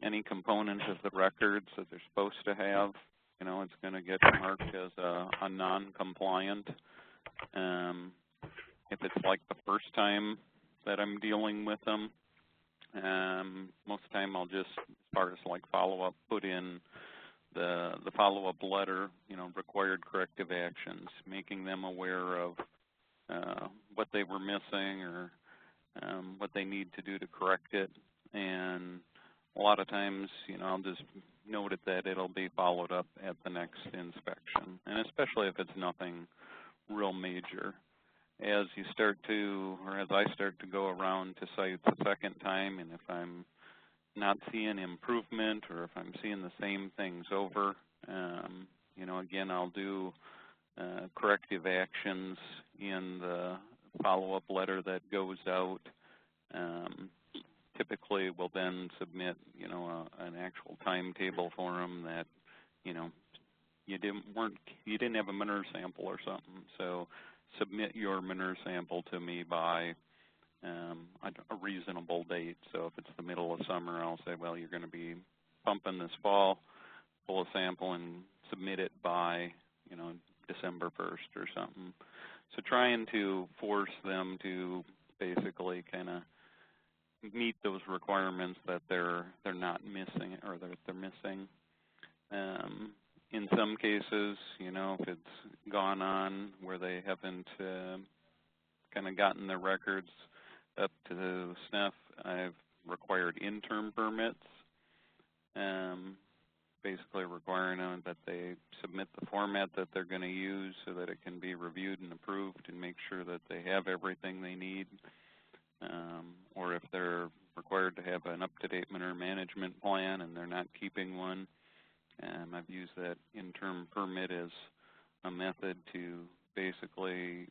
any components of the records that they're supposed to have, you know, it's going to get marked as a non-compliant. If it's like the first time that I'm dealing with them, most of the time I'll just, as far as like follow-up, put in the follow-up letter, you know, required corrective actions, making them aware of what they were missing or what they need to do to correct it. And a lot of times, you know, I'll just note it that it'll be followed up at the next inspection, and especially if it's nothing real major. As you start to, or as I start to go around to sites a second time, and if I'm not seeing improvement or if I'm seeing the same things over, you know, again, I'll do corrective actions in the follow-up letter that goes out. Typically, we'll then submit, you know, an actual timetable for them that, you know, you didn't have a manure sample or something, so submit your manure sample to me by a reasonable date. So if it's the middle of summer, I'll say, well, you're going to be pumping this fall, pull a sample and submit it by, you know, December 1st or something. So trying to force them to basically kind of meet those requirements that they're not missing or that they're missing. In some cases, you know, if it's gone on where they haven't kind of gotten their records up to snuff, I've required interim permits, basically requiring them that they submit the format that they're going to use so that it can be reviewed and approved and make sure that they have everything they need. Or if they're required to have an up-to-date manure management plan and they're not keeping one, I've used that interim permit as a method to basically,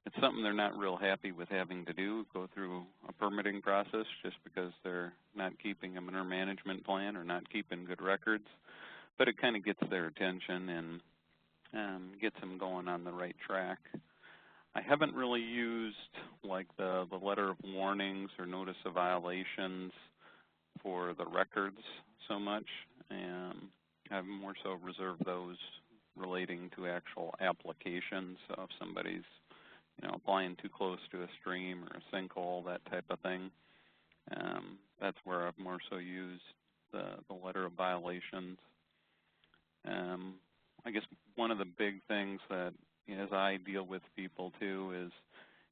it's something they're not real happy with having to do, go through a permitting process just because they're not keeping a manure management plan or not keeping good records. But it kind of gets their attention and gets them going on the right track. I haven't really used like the letter of warnings or notice of violations for the records so much. I've more so reserved those relating to actual applications. So if somebody's, you know, applying too close to a stream or a sinkhole, that type of thing, that's where I've more so used the letter of violations. I guess one of the big things that, you know, as I deal with people too is,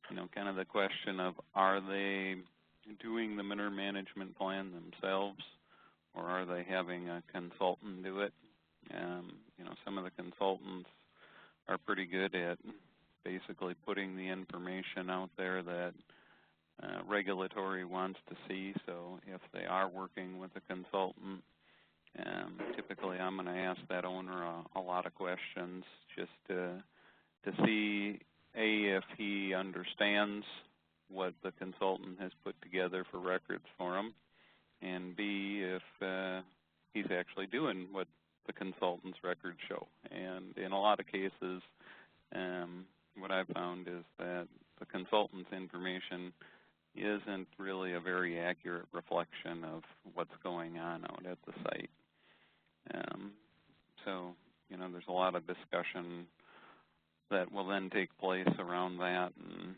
you know, kind of the question of, are they doing the manure management plan themselves or are they having a consultant do it? You know, some of the consultants are pretty good at basically putting the information out there that regulatory wants to see. So if they are working with a consultant, typically I'm going to ask that owner a lot of questions just to see, A, if he understands what the consultant has put together for records for him, and B, if he's actually doing what the consultant's records show. And in a lot of cases, what I've found is that the consultant's information isn't really a very accurate reflection of what's going on out at the site. So, you know, there's a lot of discussion that will then take place around that and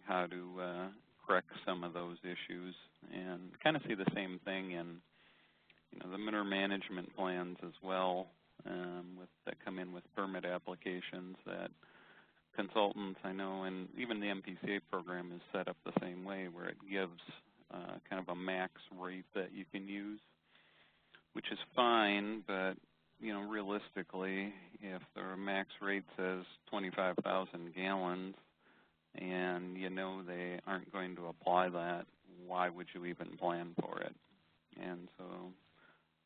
how to correct some of those issues, and kind of see the same thing in, you know, the manure management plans as well, that come in with permit applications that consultants, I know, and even the MPCA program is set up the same way, where it gives kind of a max rate that you can use, which is fine, but, you know, realistically, if the max rate says 25,000 gallons and you know they aren't going to apply that, why would you even plan for it? And so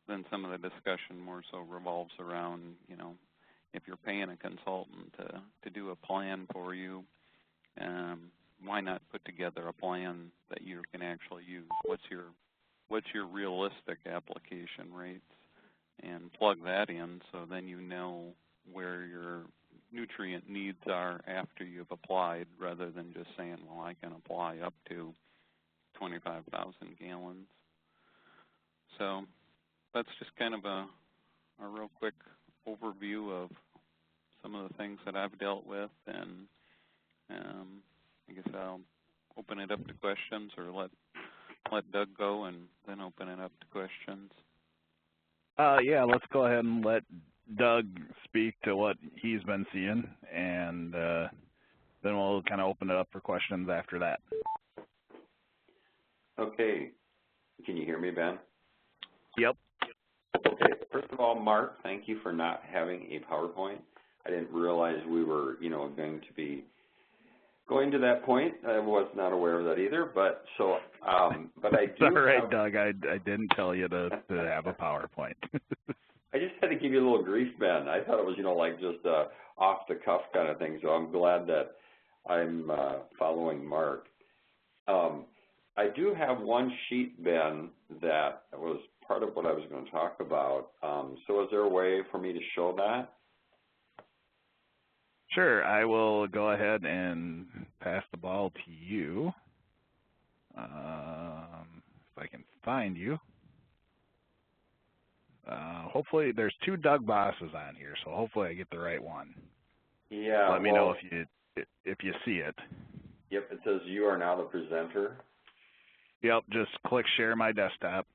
then some of the discussion more so revolves around, you know, if you're paying a consultant to do a plan for you, why not put together a plan that you can actually use? What's your realistic application rates, and plug that in so then you know where your nutrient needs are after you've applied, rather than just saying, well, I can apply up to 25,000 gallons. So that's just kind of a real quick overview of some of the things that I've dealt with, and I guess I'll open it up to questions, or let Doug go and then open it up to questions. Yeah, let's go ahead and let Doug speak to what he's been seeing, and then we'll kind of open it up for questions after that. Okay. Can you hear me, Ben? Yep. Okay. First of all, Mark, thank you for not having a PowerPoint. I didn't realize we were, you know, going to be going to that point. I was not aware of that either. But so, but I do. It's all right, Doug. I didn't tell you to have a PowerPoint. I just had to give you a little grief, Ben. I thought it was, you know, like just a off the cuff kind of thing. So I'm glad that I'm following Mark. I do have one sheet, Ben, that was part of what I was going to talk about. So is there a way for me to show that? Sure. I will go ahead and pass the ball to you. If I can find you. Hopefully, there's 2 Doug Bosses on here, so hopefully I get the right one. Yeah. Let me know if you see it. Yep, it says you are now the presenter. Yep, just click share my desktop.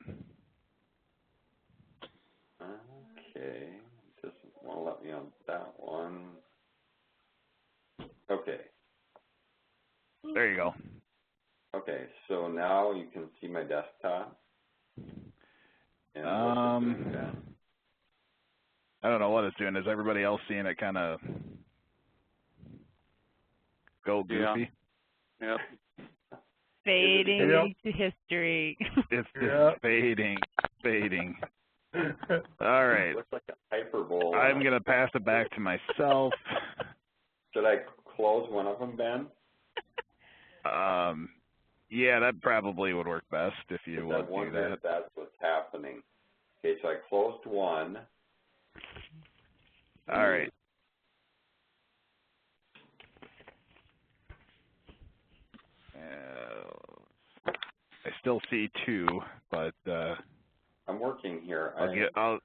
Okay, just want to let me on that one. Okay. There you go. Okay, so now you can see my desktop. And I don't know what it's doing. Is everybody else seeing it kind of go goofy? Yeah. Yep. Fading to history. It's just fading. All right. Looks like a hyperbole. I'm going to pass it back to myself. Should I close one of them, Ben? Yeah, that probably would work best if you would do that. If that's what's happening. Okay, so I closed one. All right. I still see 2, but I'm working here. I'll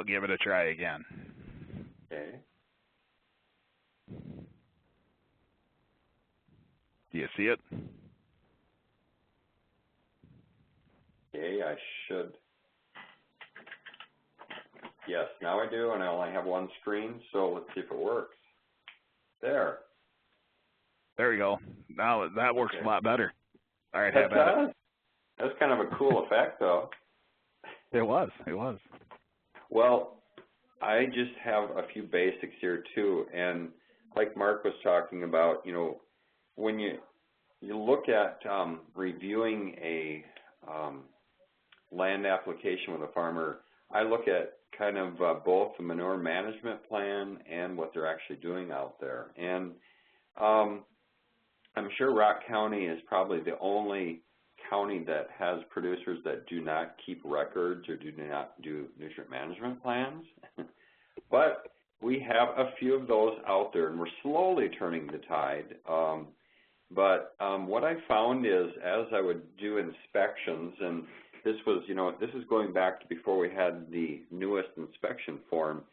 give it a try again. Okay. Do you see it? Okay, I should. Yes, now I do, and I only have one screen, so let's see if it works. There. There we go. Now that works a lot better. All right, have at it. That's kind of a cool effect, though. It was. Well, I just have a few basics here, too, and like Mark was talking about, you know, when you look at reviewing a land application with a farmer, I look at kind of both the manure management plan and what they're actually doing out there. And I'm sure Rock County is probably the only county that has producers that do not keep records or do not do nutrient management plans. But we have a few of those out there, and we're slowly turning the tide. But what I found is, as I would do inspections, and this was, you know, this is going back to before we had the newest inspection form,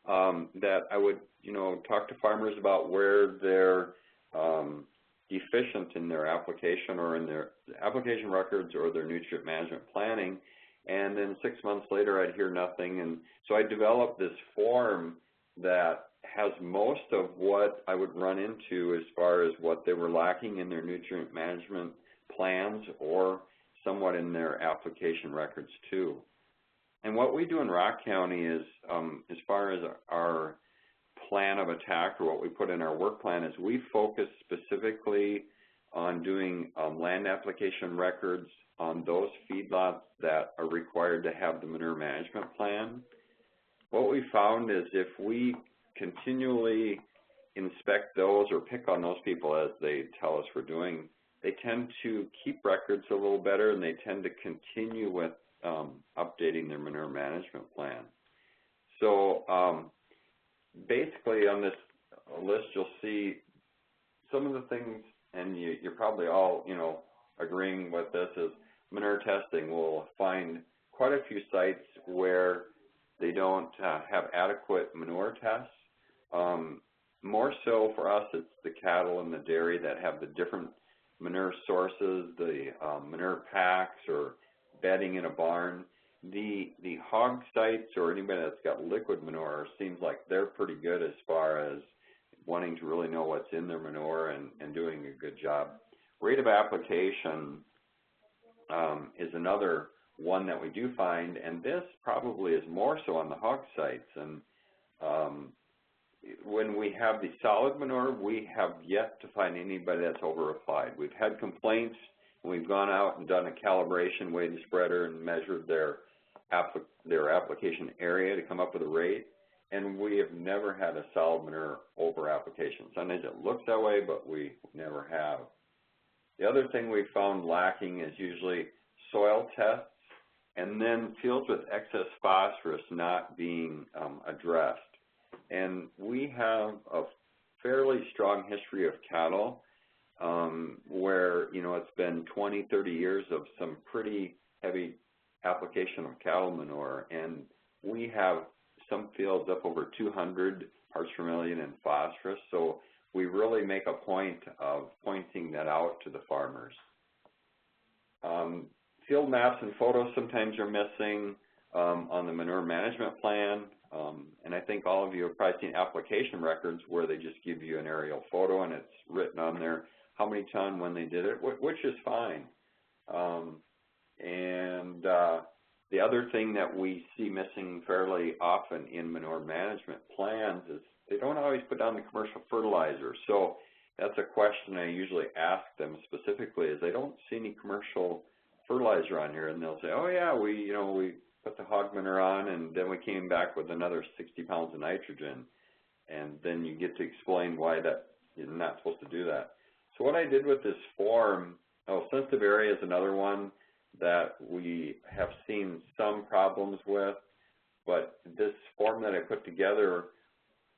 that I would, you know, talk to farmers about where they're deficient in their application or in their application records or their nutrient management planning, and then 6 months later I'd hear nothing. And so I developed this form that has most of what I would run into as far as what they were lacking in their nutrient management plans or somewhat in their application records too. And what we do in Rock County is, as far as our plan of attack or what we put in our work plan, is we focus specifically on doing land application records on those feedlots that are required to have the manure management plan. What we found is if we continually inspect those or pick on those people as they tell us we're doing, they tend to keep records a little better, and they tend to continue with updating their manure management plan. So basically on this list you'll see some of the things, and you're probably all, you know, agreeing with this, is manure testing. We'll find quite a few sites where they don't have adequate manure tests. More so for us, it's the cattle and the dairy that have the different manure sources, the manure packs or bedding in a barn. The hog sites or anybody that's got liquid manure seems like they're pretty good as far as wanting to really know what's in their manure and doing a good job. Rate of application is another one that we do find, and this probably is more so on the hog sites. And when we have the solid manure, we have yet to find anybody that's over-applied. We've had complaints, and we've gone out and done a calibration, weighed the spreader, and measured their application area to come up with a rate, and we have never had a solid manure over-application. Sometimes it looks that way, but we never have. The other thing we found lacking is usually soil tests, and then fields with excess phosphorus not being addressed. And we have a fairly strong history of cattle where where, you know, it's been 20, 30 years of some pretty heavy application of cattle manure, and we have some fields up over 200 parts per million in phosphorus, so we really make a point of pointing that out to the farmers. Field maps and photos sometimes are missing on the manure management plan, and I think all of you have probably seen application records where they just give you an aerial photo and it's written on there how many ton, when they did it, which is fine. The other thing that we see missing fairly often in manure management plans is they don't always put down the commercial fertilizer. So that's a question I usually ask them specifically, is they don't see any commercial fertilizer on here, and they'll say, oh yeah, we put the hog manure on, and then we came back with another 60 pounds of nitrogen, and then you get to explain why that you're not supposed to do that. So what I did with this form, sensitive area is another one that we have seen some problems with, but this form that I put together,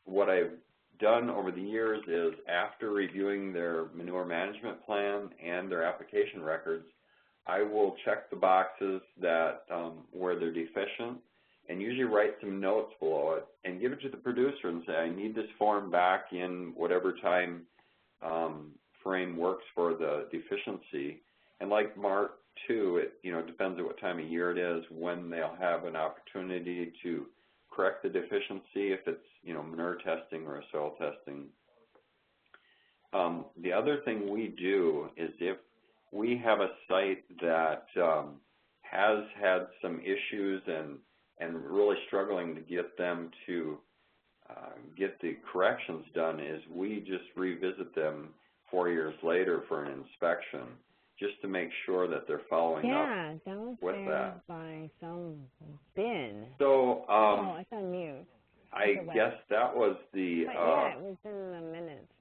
what I've done over the years is, after reviewing their manure management plan and their application records, I will check the boxes that where they're deficient, and usually write some notes below it and give it to the producer and say, I need this form back in whatever time frame works for the deficiency. And like Mark too, it depends on what time of year it is, when they'll have an opportunity to correct the deficiency, if it's manure testing or a soil testing. The other thing we do is, if we have a site that has had some issues and really struggling to get them to get the corrections done, is we just revisit them 4 years later for an inspection, just to make sure that they're following up with that. By some bin. So, it's on mute. I guess that was the yeah, it was in the minutes.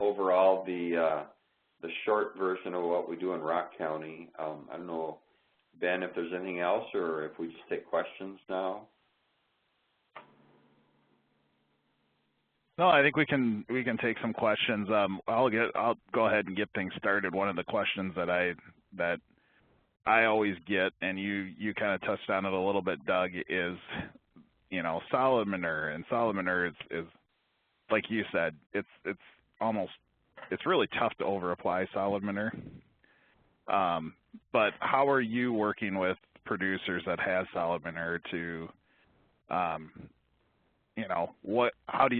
Overall, the short version of what we do in Rock County. I don't know, Ben, if there's anything else, or if we just take questions now. No, I think we can take some questions. I'll go ahead and get things started. One of the questions that I always get, and you kind of touched on it a little bit, Doug, is solid manure. And solid manure is like you said, it's really tough to over apply solid manure. But how are you working with producers that have solid manure to how do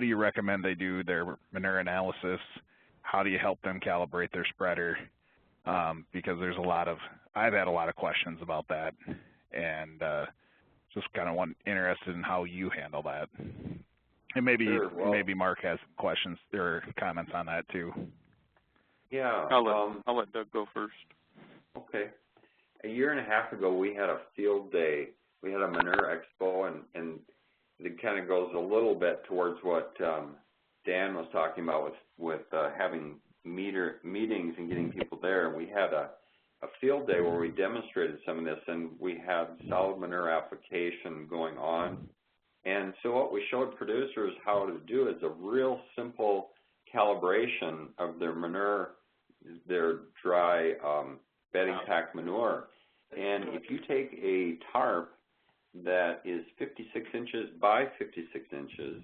you recommend they do their manure analysis? How do you help them calibrate their spreader? Because I've had a lot of questions about that, and just kind of interested in how you handle that. And maybe Mark has questions or comments on that too. Yeah. I'll let Doug go first. Okay. A year and a half ago, we had a field day. We had a manure expo, and it kind of goes a little bit towards what Dan was talking about with having meetings and getting people there. And we had a field day where we demonstrated some of this, and we had solid manure application going on. And so what we showed producers how to do is a real simple calibration of their manure, their dry bedding pack manure. And if you take a tarp that is 56 inches by 56 inches,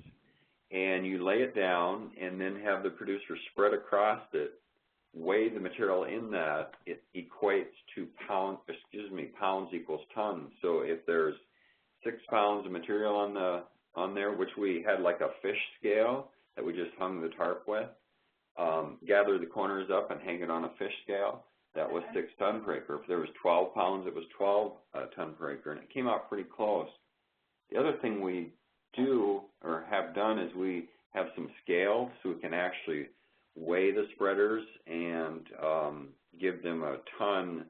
and you lay it down and then have the producer spread across it, weigh the material in that, it equates to pounds equals tons. So if there's 6 pounds of material on there, which we had like a fish scale that we just hung the tarp with, gather the corners up and hang it on a fish scale, that was 6 ton per acre. If there was 12 pounds, it was 12 ton per acre, and it came out pretty close. The other thing we do or have done is we have some scales so we can actually weigh the spreaders and give them a ton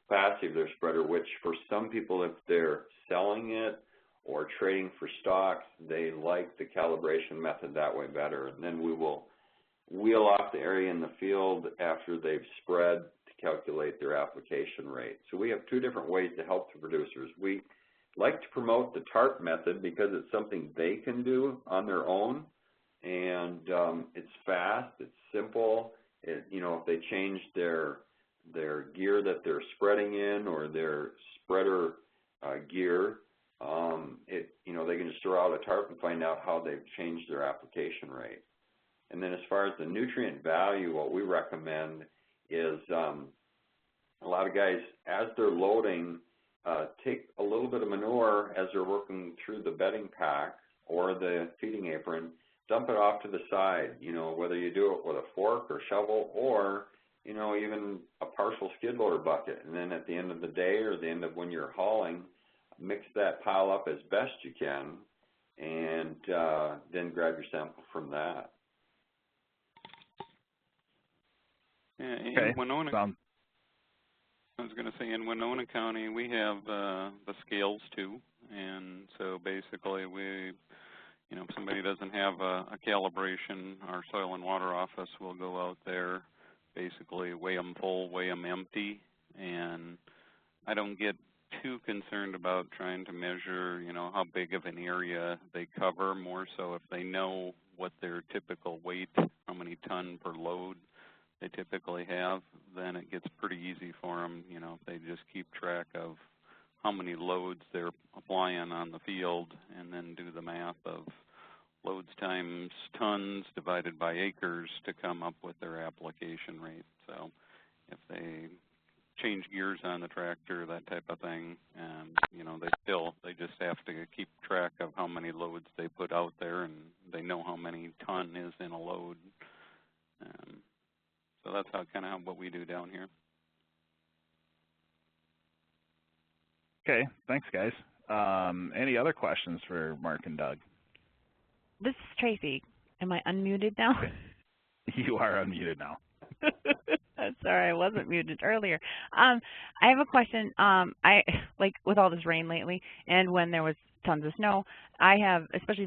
capacity of their spreader, which for some people, if they're selling it or trading for stocks, they like the calibration method that way better. And then we will wheel off the area in the field after they've spread to calculate their application rate. So we have 2 different ways to help the producers. We like to promote the TARP method because it's something they can do on their own, and it's fast, it's simple, if they change their gear that they're spreading in or their spreader gear, they can just throw out a tarp and find out how they've changed their application rate. And then as far as the nutrient value, what we recommend is a lot of guys, as they're loading, take a little bit of manure as they're working through the bedding pack or the feeding apron, dump it off to the side, whether you do it with a fork or shovel or, even a partial skid loader bucket. And then at the end of the day or the end of when you're hauling, mix that pile up as best you can and then grab your sample from that. Yeah, in Winona, I was going to say in Winona County we have the scales too, and so basically we, if somebody doesn't have a calibration, our soil and water office will go out there, basically weigh them full, weigh them empty, and I don't get too concerned about trying to measure, how big of an area they cover, more so if they know what their typical weight, how many ton per load they typically have, then it gets pretty easy for them, if they just keep track of how many loads they're applying on the field and then do the math of loads times tons divided by acres to come up with their application rate. So if they change gears on the tractor, that type of thing, they just have to keep track of how many loads they put out there, and they know how many ton is in a load. So that's kind of what we do down here. Okay, thanks, guys. Any other questions for Mark and Doug? This is Tracy. Am I unmuted now? You are unmuted now. Sorry, I wasn't muted earlier. I have a question. I with all this rain lately, and when there was tons of snow, I have, especially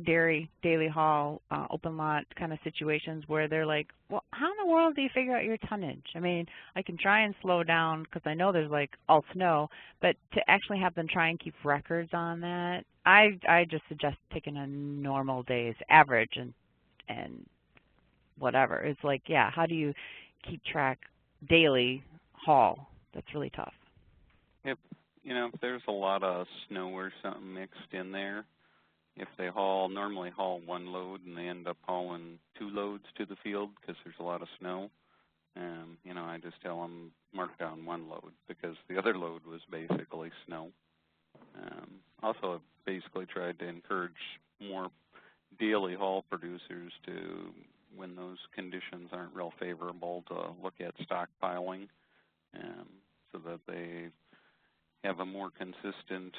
daily haul, open lot kind of situations where they're like, well, how in the world do you figure out your tonnage? I mean, I can try and slow down because I know there's all snow, but to actually have them try and keep records on that, I just suggest taking a normal day's average and whatever. It's how do you keep track daily haul? That's really tough. If there's a lot of snow or something mixed in there, if they normally haul one load and they end up hauling 2 loads to the field because there's a lot of snow, I just tell them mark down 1 load because the other load was basically snow. Also, I've basically tried to encourage more daily haul producers to, when those conditions aren't real favorable, to look at stockpiling so that they have a more consistent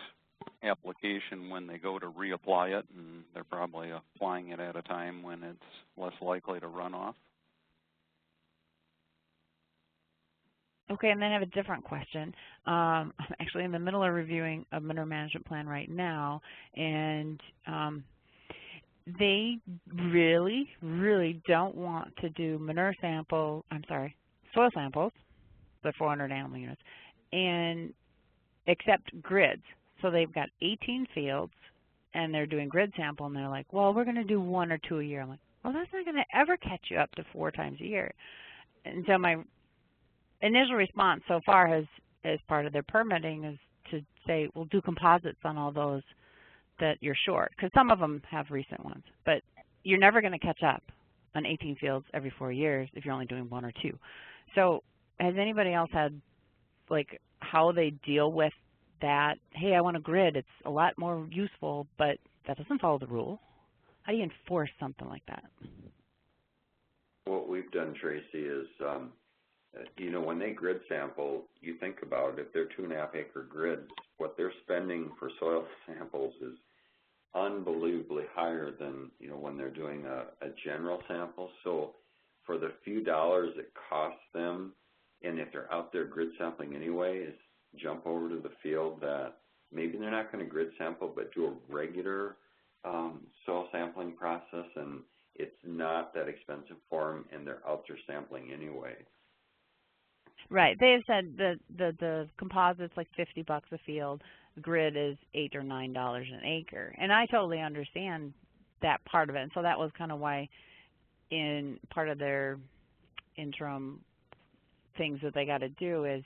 application when they go to reapply it, and they're probably applying it at a time when it's less likely to run off. Okay, and then I have a different question. I'm actually in the middle of reviewing a manure management plan right now, and they really, really don't want to do soil samples, the 400 animal units, and accept grids. So they've got 18 fields, and they're doing grid sample, and they're like, well, we're going to do 1 or 2 a year. I'm like, well, that's not going to ever catch you up to 4 times a year. And so my initial response so far has, as part of their permitting, is to say, well, do composites on all those that you're short, because some of them have recent ones. But you're never going to catch up on 18 fields every 4 years if you're only doing 1 or 2. So has anybody else had, how they deal with that? Hey, I want a grid. It's a lot more useful, but that doesn't follow the rule. How do you enforce something like that? What we've done, Tracy, is, when they grid sample, you think about it, if they're 2.5 acre grids, what they're spending for soil samples is unbelievably higher than, when they're doing a general sample. So for the few dollars it costs them, and if they're out there grid sampling anyway, is jump over to the field that maybe they're not going to grid sample, but do a regular soil sampling process, and it's not that expensive for them, and they're out there sampling anyway. Right. They've said the composite's like $50 a field. Grid is $8 or $9 an acre, and I totally understand that part of it. And so that was kind of why, in part of their interim things that they got to do is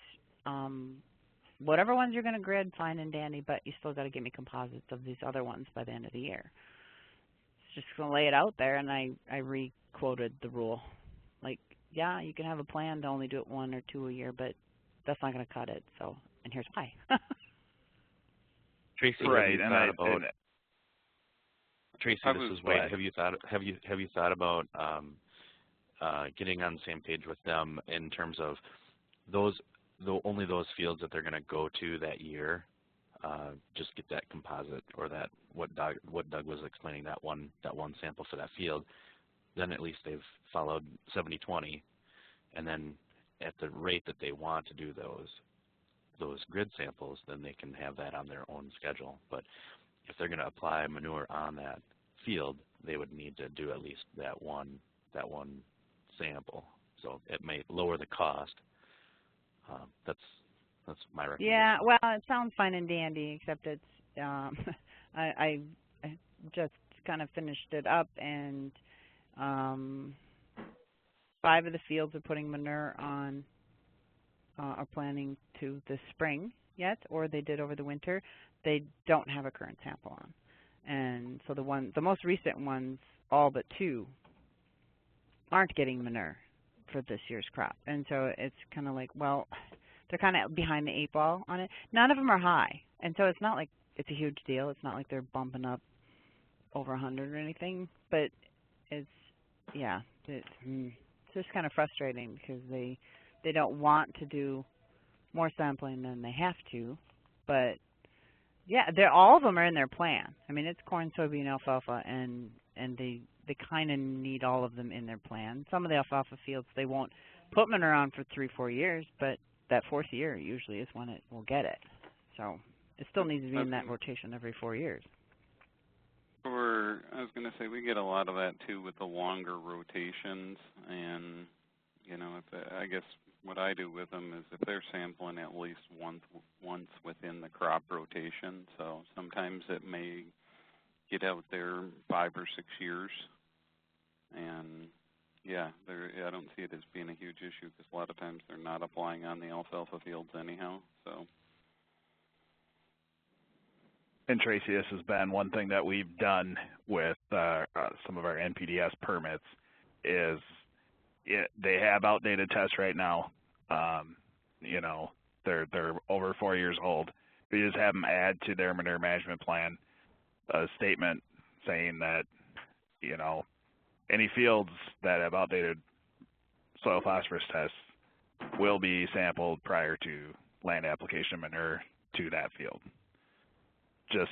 whatever ones you're going to grid, fine and dandy, but you still got to give me composites of these other ones by the end of the year. It's just going to lay it out there, and I re-quoted the rule. Like, yeah, you can have a plan to only do it 1 or 2 a year, but that's not going to cut it. So, and here's why. Tracy, right, Tracy, this is Wade. Have you thought about getting on the same page with them in terms of only those fields that they're going to go to that year? Just get that composite, or that what Doug was explaining, that one sample for that field. Then at least they've followed 70-20, and then at the rate that they want to do those grid samples, then they can have that on their own schedule. But if they're going to apply manure on that field, they would need to do at least that one sample. So it may lower the cost. That's my recommendation. Yeah, well, it sounds fine and dandy, except it's I just kind of finished it up, and 5 of the fields are putting manure on, are planning to this spring yet, or they did over the winter. They don't have a current sample on. And so the most recent ones, all but 2, aren't getting manure for this year's crop. And so it's kind of like, well, they're kind of behind the 8 ball on it. None of them are high. And so it's not like it's a huge deal. It's not like they're bumping up over 100 or anything. But it's, yeah, it's just kind of frustrating because they don't want to do more sampling than they have to. But yeah, all of them are in their plan. I mean, it's corn, soybean, alfalfa, and they kind of need all of them in their plan. Some of the alfalfa fields, they won't put manure on for 3-4 years, but that 4th year usually is when it will get it. So it still needs to be in that rotation every 4 years. I was going to say, we get a lot of that too with the longer rotations, and I guess what I do with them is if they're sampling at least once within the crop rotation, so sometimes it may get out there 5 or 6 years, and yeah, I don't see it as being a huge issue because a lot of times they're not applying on the alfalfa fields anyhow. So. And Tracy, this has been one thing that we've done with some of our NPDS permits is they have outdated tests right now. They're over 4 years old. We just have them add to their manure management plan a statement saying that, any fields that have outdated soil phosphorus tests will be sampled prior to land application manure to that field. Just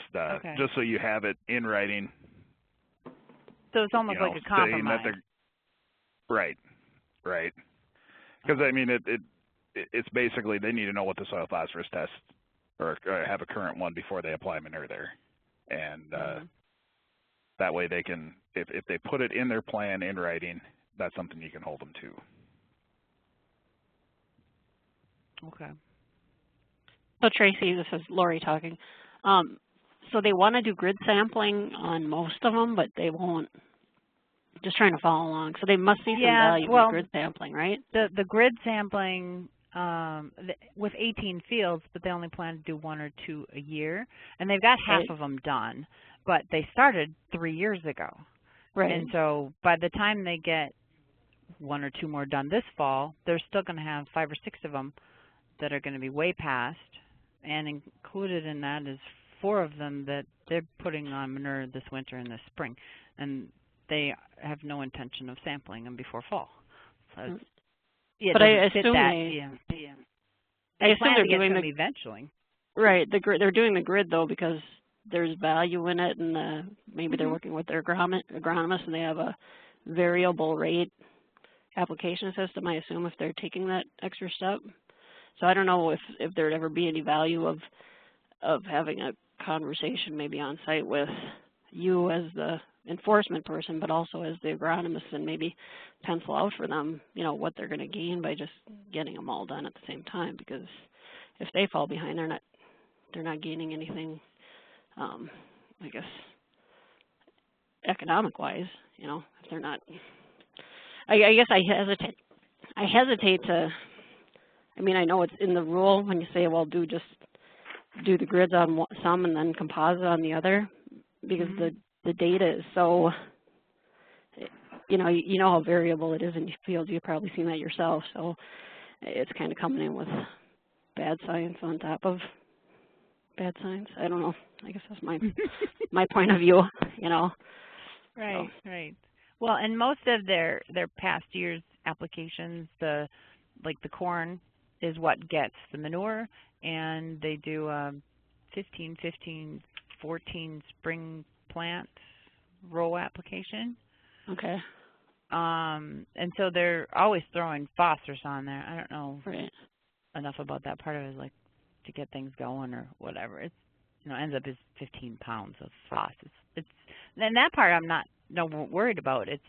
so you have it in writing. So it's almost like a compromise. Right. Because I mean, it's basically they need to know what the soil phosphorus test or have a current one before they apply manure there, and that way they can, if they put it in their plan in writing, that's something you can hold them to. Okay. So Tracy, this is Lori talking. So they want to do grid sampling on most of them, but they won't. Just trying to follow along. So they must see some value in grid sampling, right? The grid sampling with 18 fields, but they only plan to do 1 or 2 a year, and they've got half of them done. But they started 3 years ago, right? And so by the time they get 1 or 2 more done this fall, they're still going to have 5 or 6 of them that are going to be way past, and included in that is 4 of them that they're putting on manure this winter and this spring, and they have no intention of sampling them before fall. So but I assume I assume they're doing them eventually. Right, they're doing the grid though because there's value in it, and maybe they're working with their agronomist and they have a variable rate application system. I assume if they're taking that extra step. So I don't know if there'd ever be any value of having a conversation maybe on site with you as the enforcement person, but also as the agronomist, and maybe pencil out for them, what they're going to gain by just getting them all done at the same time. Because if they fall behind, they're not gaining anything, I guess, economic-wise. If they're not. I guess I I hesitate to, I mean, I know it's in the rule when you say, well, do the grids on some and then composite on the other, because the data is so, you know how variable it is in fields. You've probably seen that yourself. So it's kind of coming in with bad science on top of bad science. I don't know. I guess that's my point of view, you know. Right, right. Well, and most of their past year's applications, like the corn is what gets the manure, and they do 15, 15, 14 spring plant row application. Okay. And so they're always throwing phosphorus on there. I don't know enough about that part of it, like to get things going or whatever. It's, you know, ends up as 15 pounds of phosphorus. It's and that part I'm not worried about. It's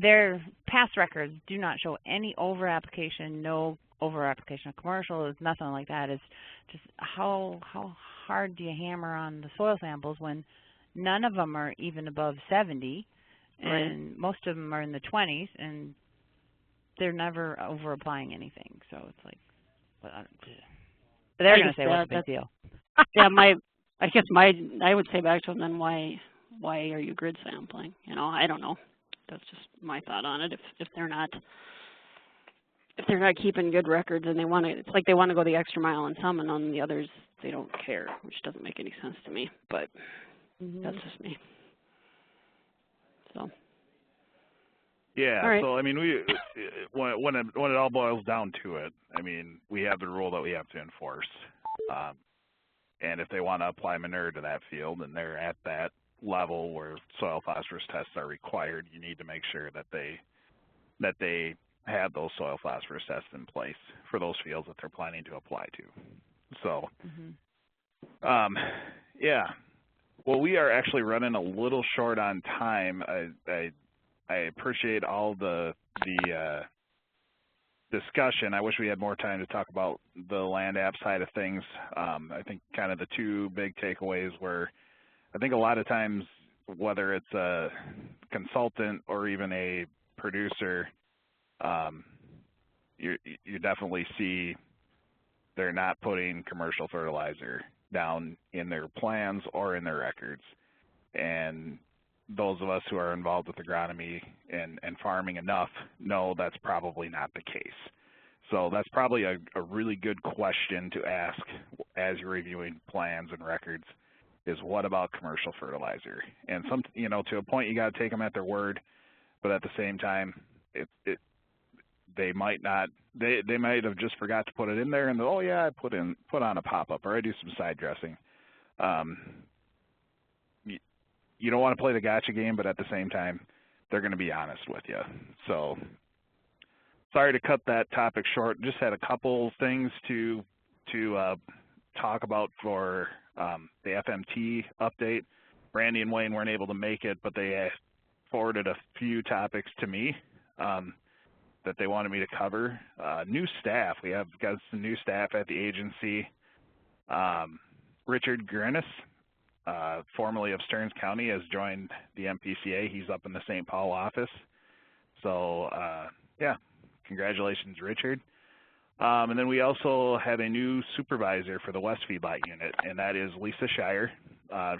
their past records do not show any over application, no over application of commercial. It's nothing like that. It's just how hard do you hammer on the soil samples when none of them are even above 70, and most of them are in the 20s, and they're never over applying anything. So it's like, but they're going to say, what's the big deal? Yeah, I would say back to them, then why are you grid sampling? You know, I don't know. That's just my thought on it. If they're not keeping good records and it's like they want to go the extra mile on some, and on the others they don't care, which doesn't make any sense to me. But that's just me. So. Yeah. Right. So I mean, when it all boils down to it, I mean, we have the rule that we have to enforce, and if they want to apply manure to that field and they're at that level where soil phosphorus tests are required, you need to make sure that they have those soil phosphorus tests in place for those fields that they're planning to apply to. So, yeah. Well, we are actually running a little short on time. I appreciate all the discussion. I wish we had more time to talk about the land app side of things. I think kind of the two big takeaways were, I think a lot of times, whether it's a consultant or even a producer, you definitely see they're not putting commercial fertilizer down in their plans or in their records. And those of us who are involved with agronomy and farming enough know that's probably not the case. So that's probably a really good question to ask as you're reviewing plans and records, is what about commercial fertilizer? And to a point, you got to take them at their word, but at the same time, they might not. They might have just forgot to put it in there, and oh yeah, I put on a pop-up, or I do some side dressing. You don't want to play the gotcha game, but at the same time, they're going to be honest with you. So sorry to cut that topic short. Just had a couple things to talk about for the FMT update. Randy and Wayne weren't able to make it, but they forwarded a few topics to me that they wanted me to cover. New staff. We have got some new staff at the agency. Richard Grinnis, formerly of Stearns County, has joined the MPCA. He's up in the St. Paul office. So, yeah, congratulations, Richard. And then we also have a new supervisor for the West Feedlot unit, and that is Lisa Shire.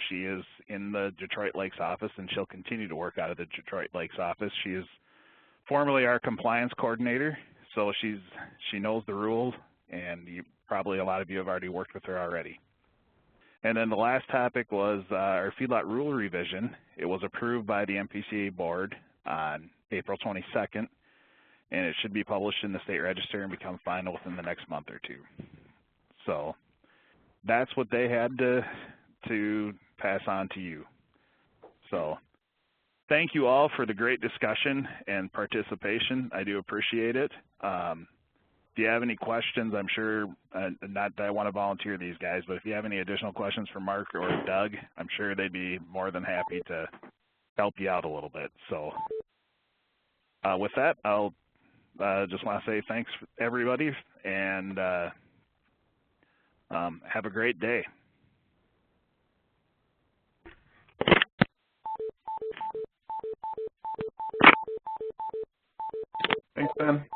She is in the Detroit Lakes office, and she'll continue to work out of the Detroit Lakes office. She is formerly our compliance coordinator, so she knows the rules, and probably a lot of you have already worked with her already. And then the last topic was our feedlot rule revision. It was approved by the MPCA board on April 22nd, and it should be published in the state register and become final within the next month or two. So that's what they had to pass on to you. So thank you all for the great discussion and participation. I do appreciate it. If you have any questions, I'm sure, not that I want to volunteer these guys, but if you have any additional questions for Mark or Doug, I'm sure they'd be more than happy to help you out a little bit. So with that, I'll just want to say thanks, everybody, and have a great day. Thanks, Ben.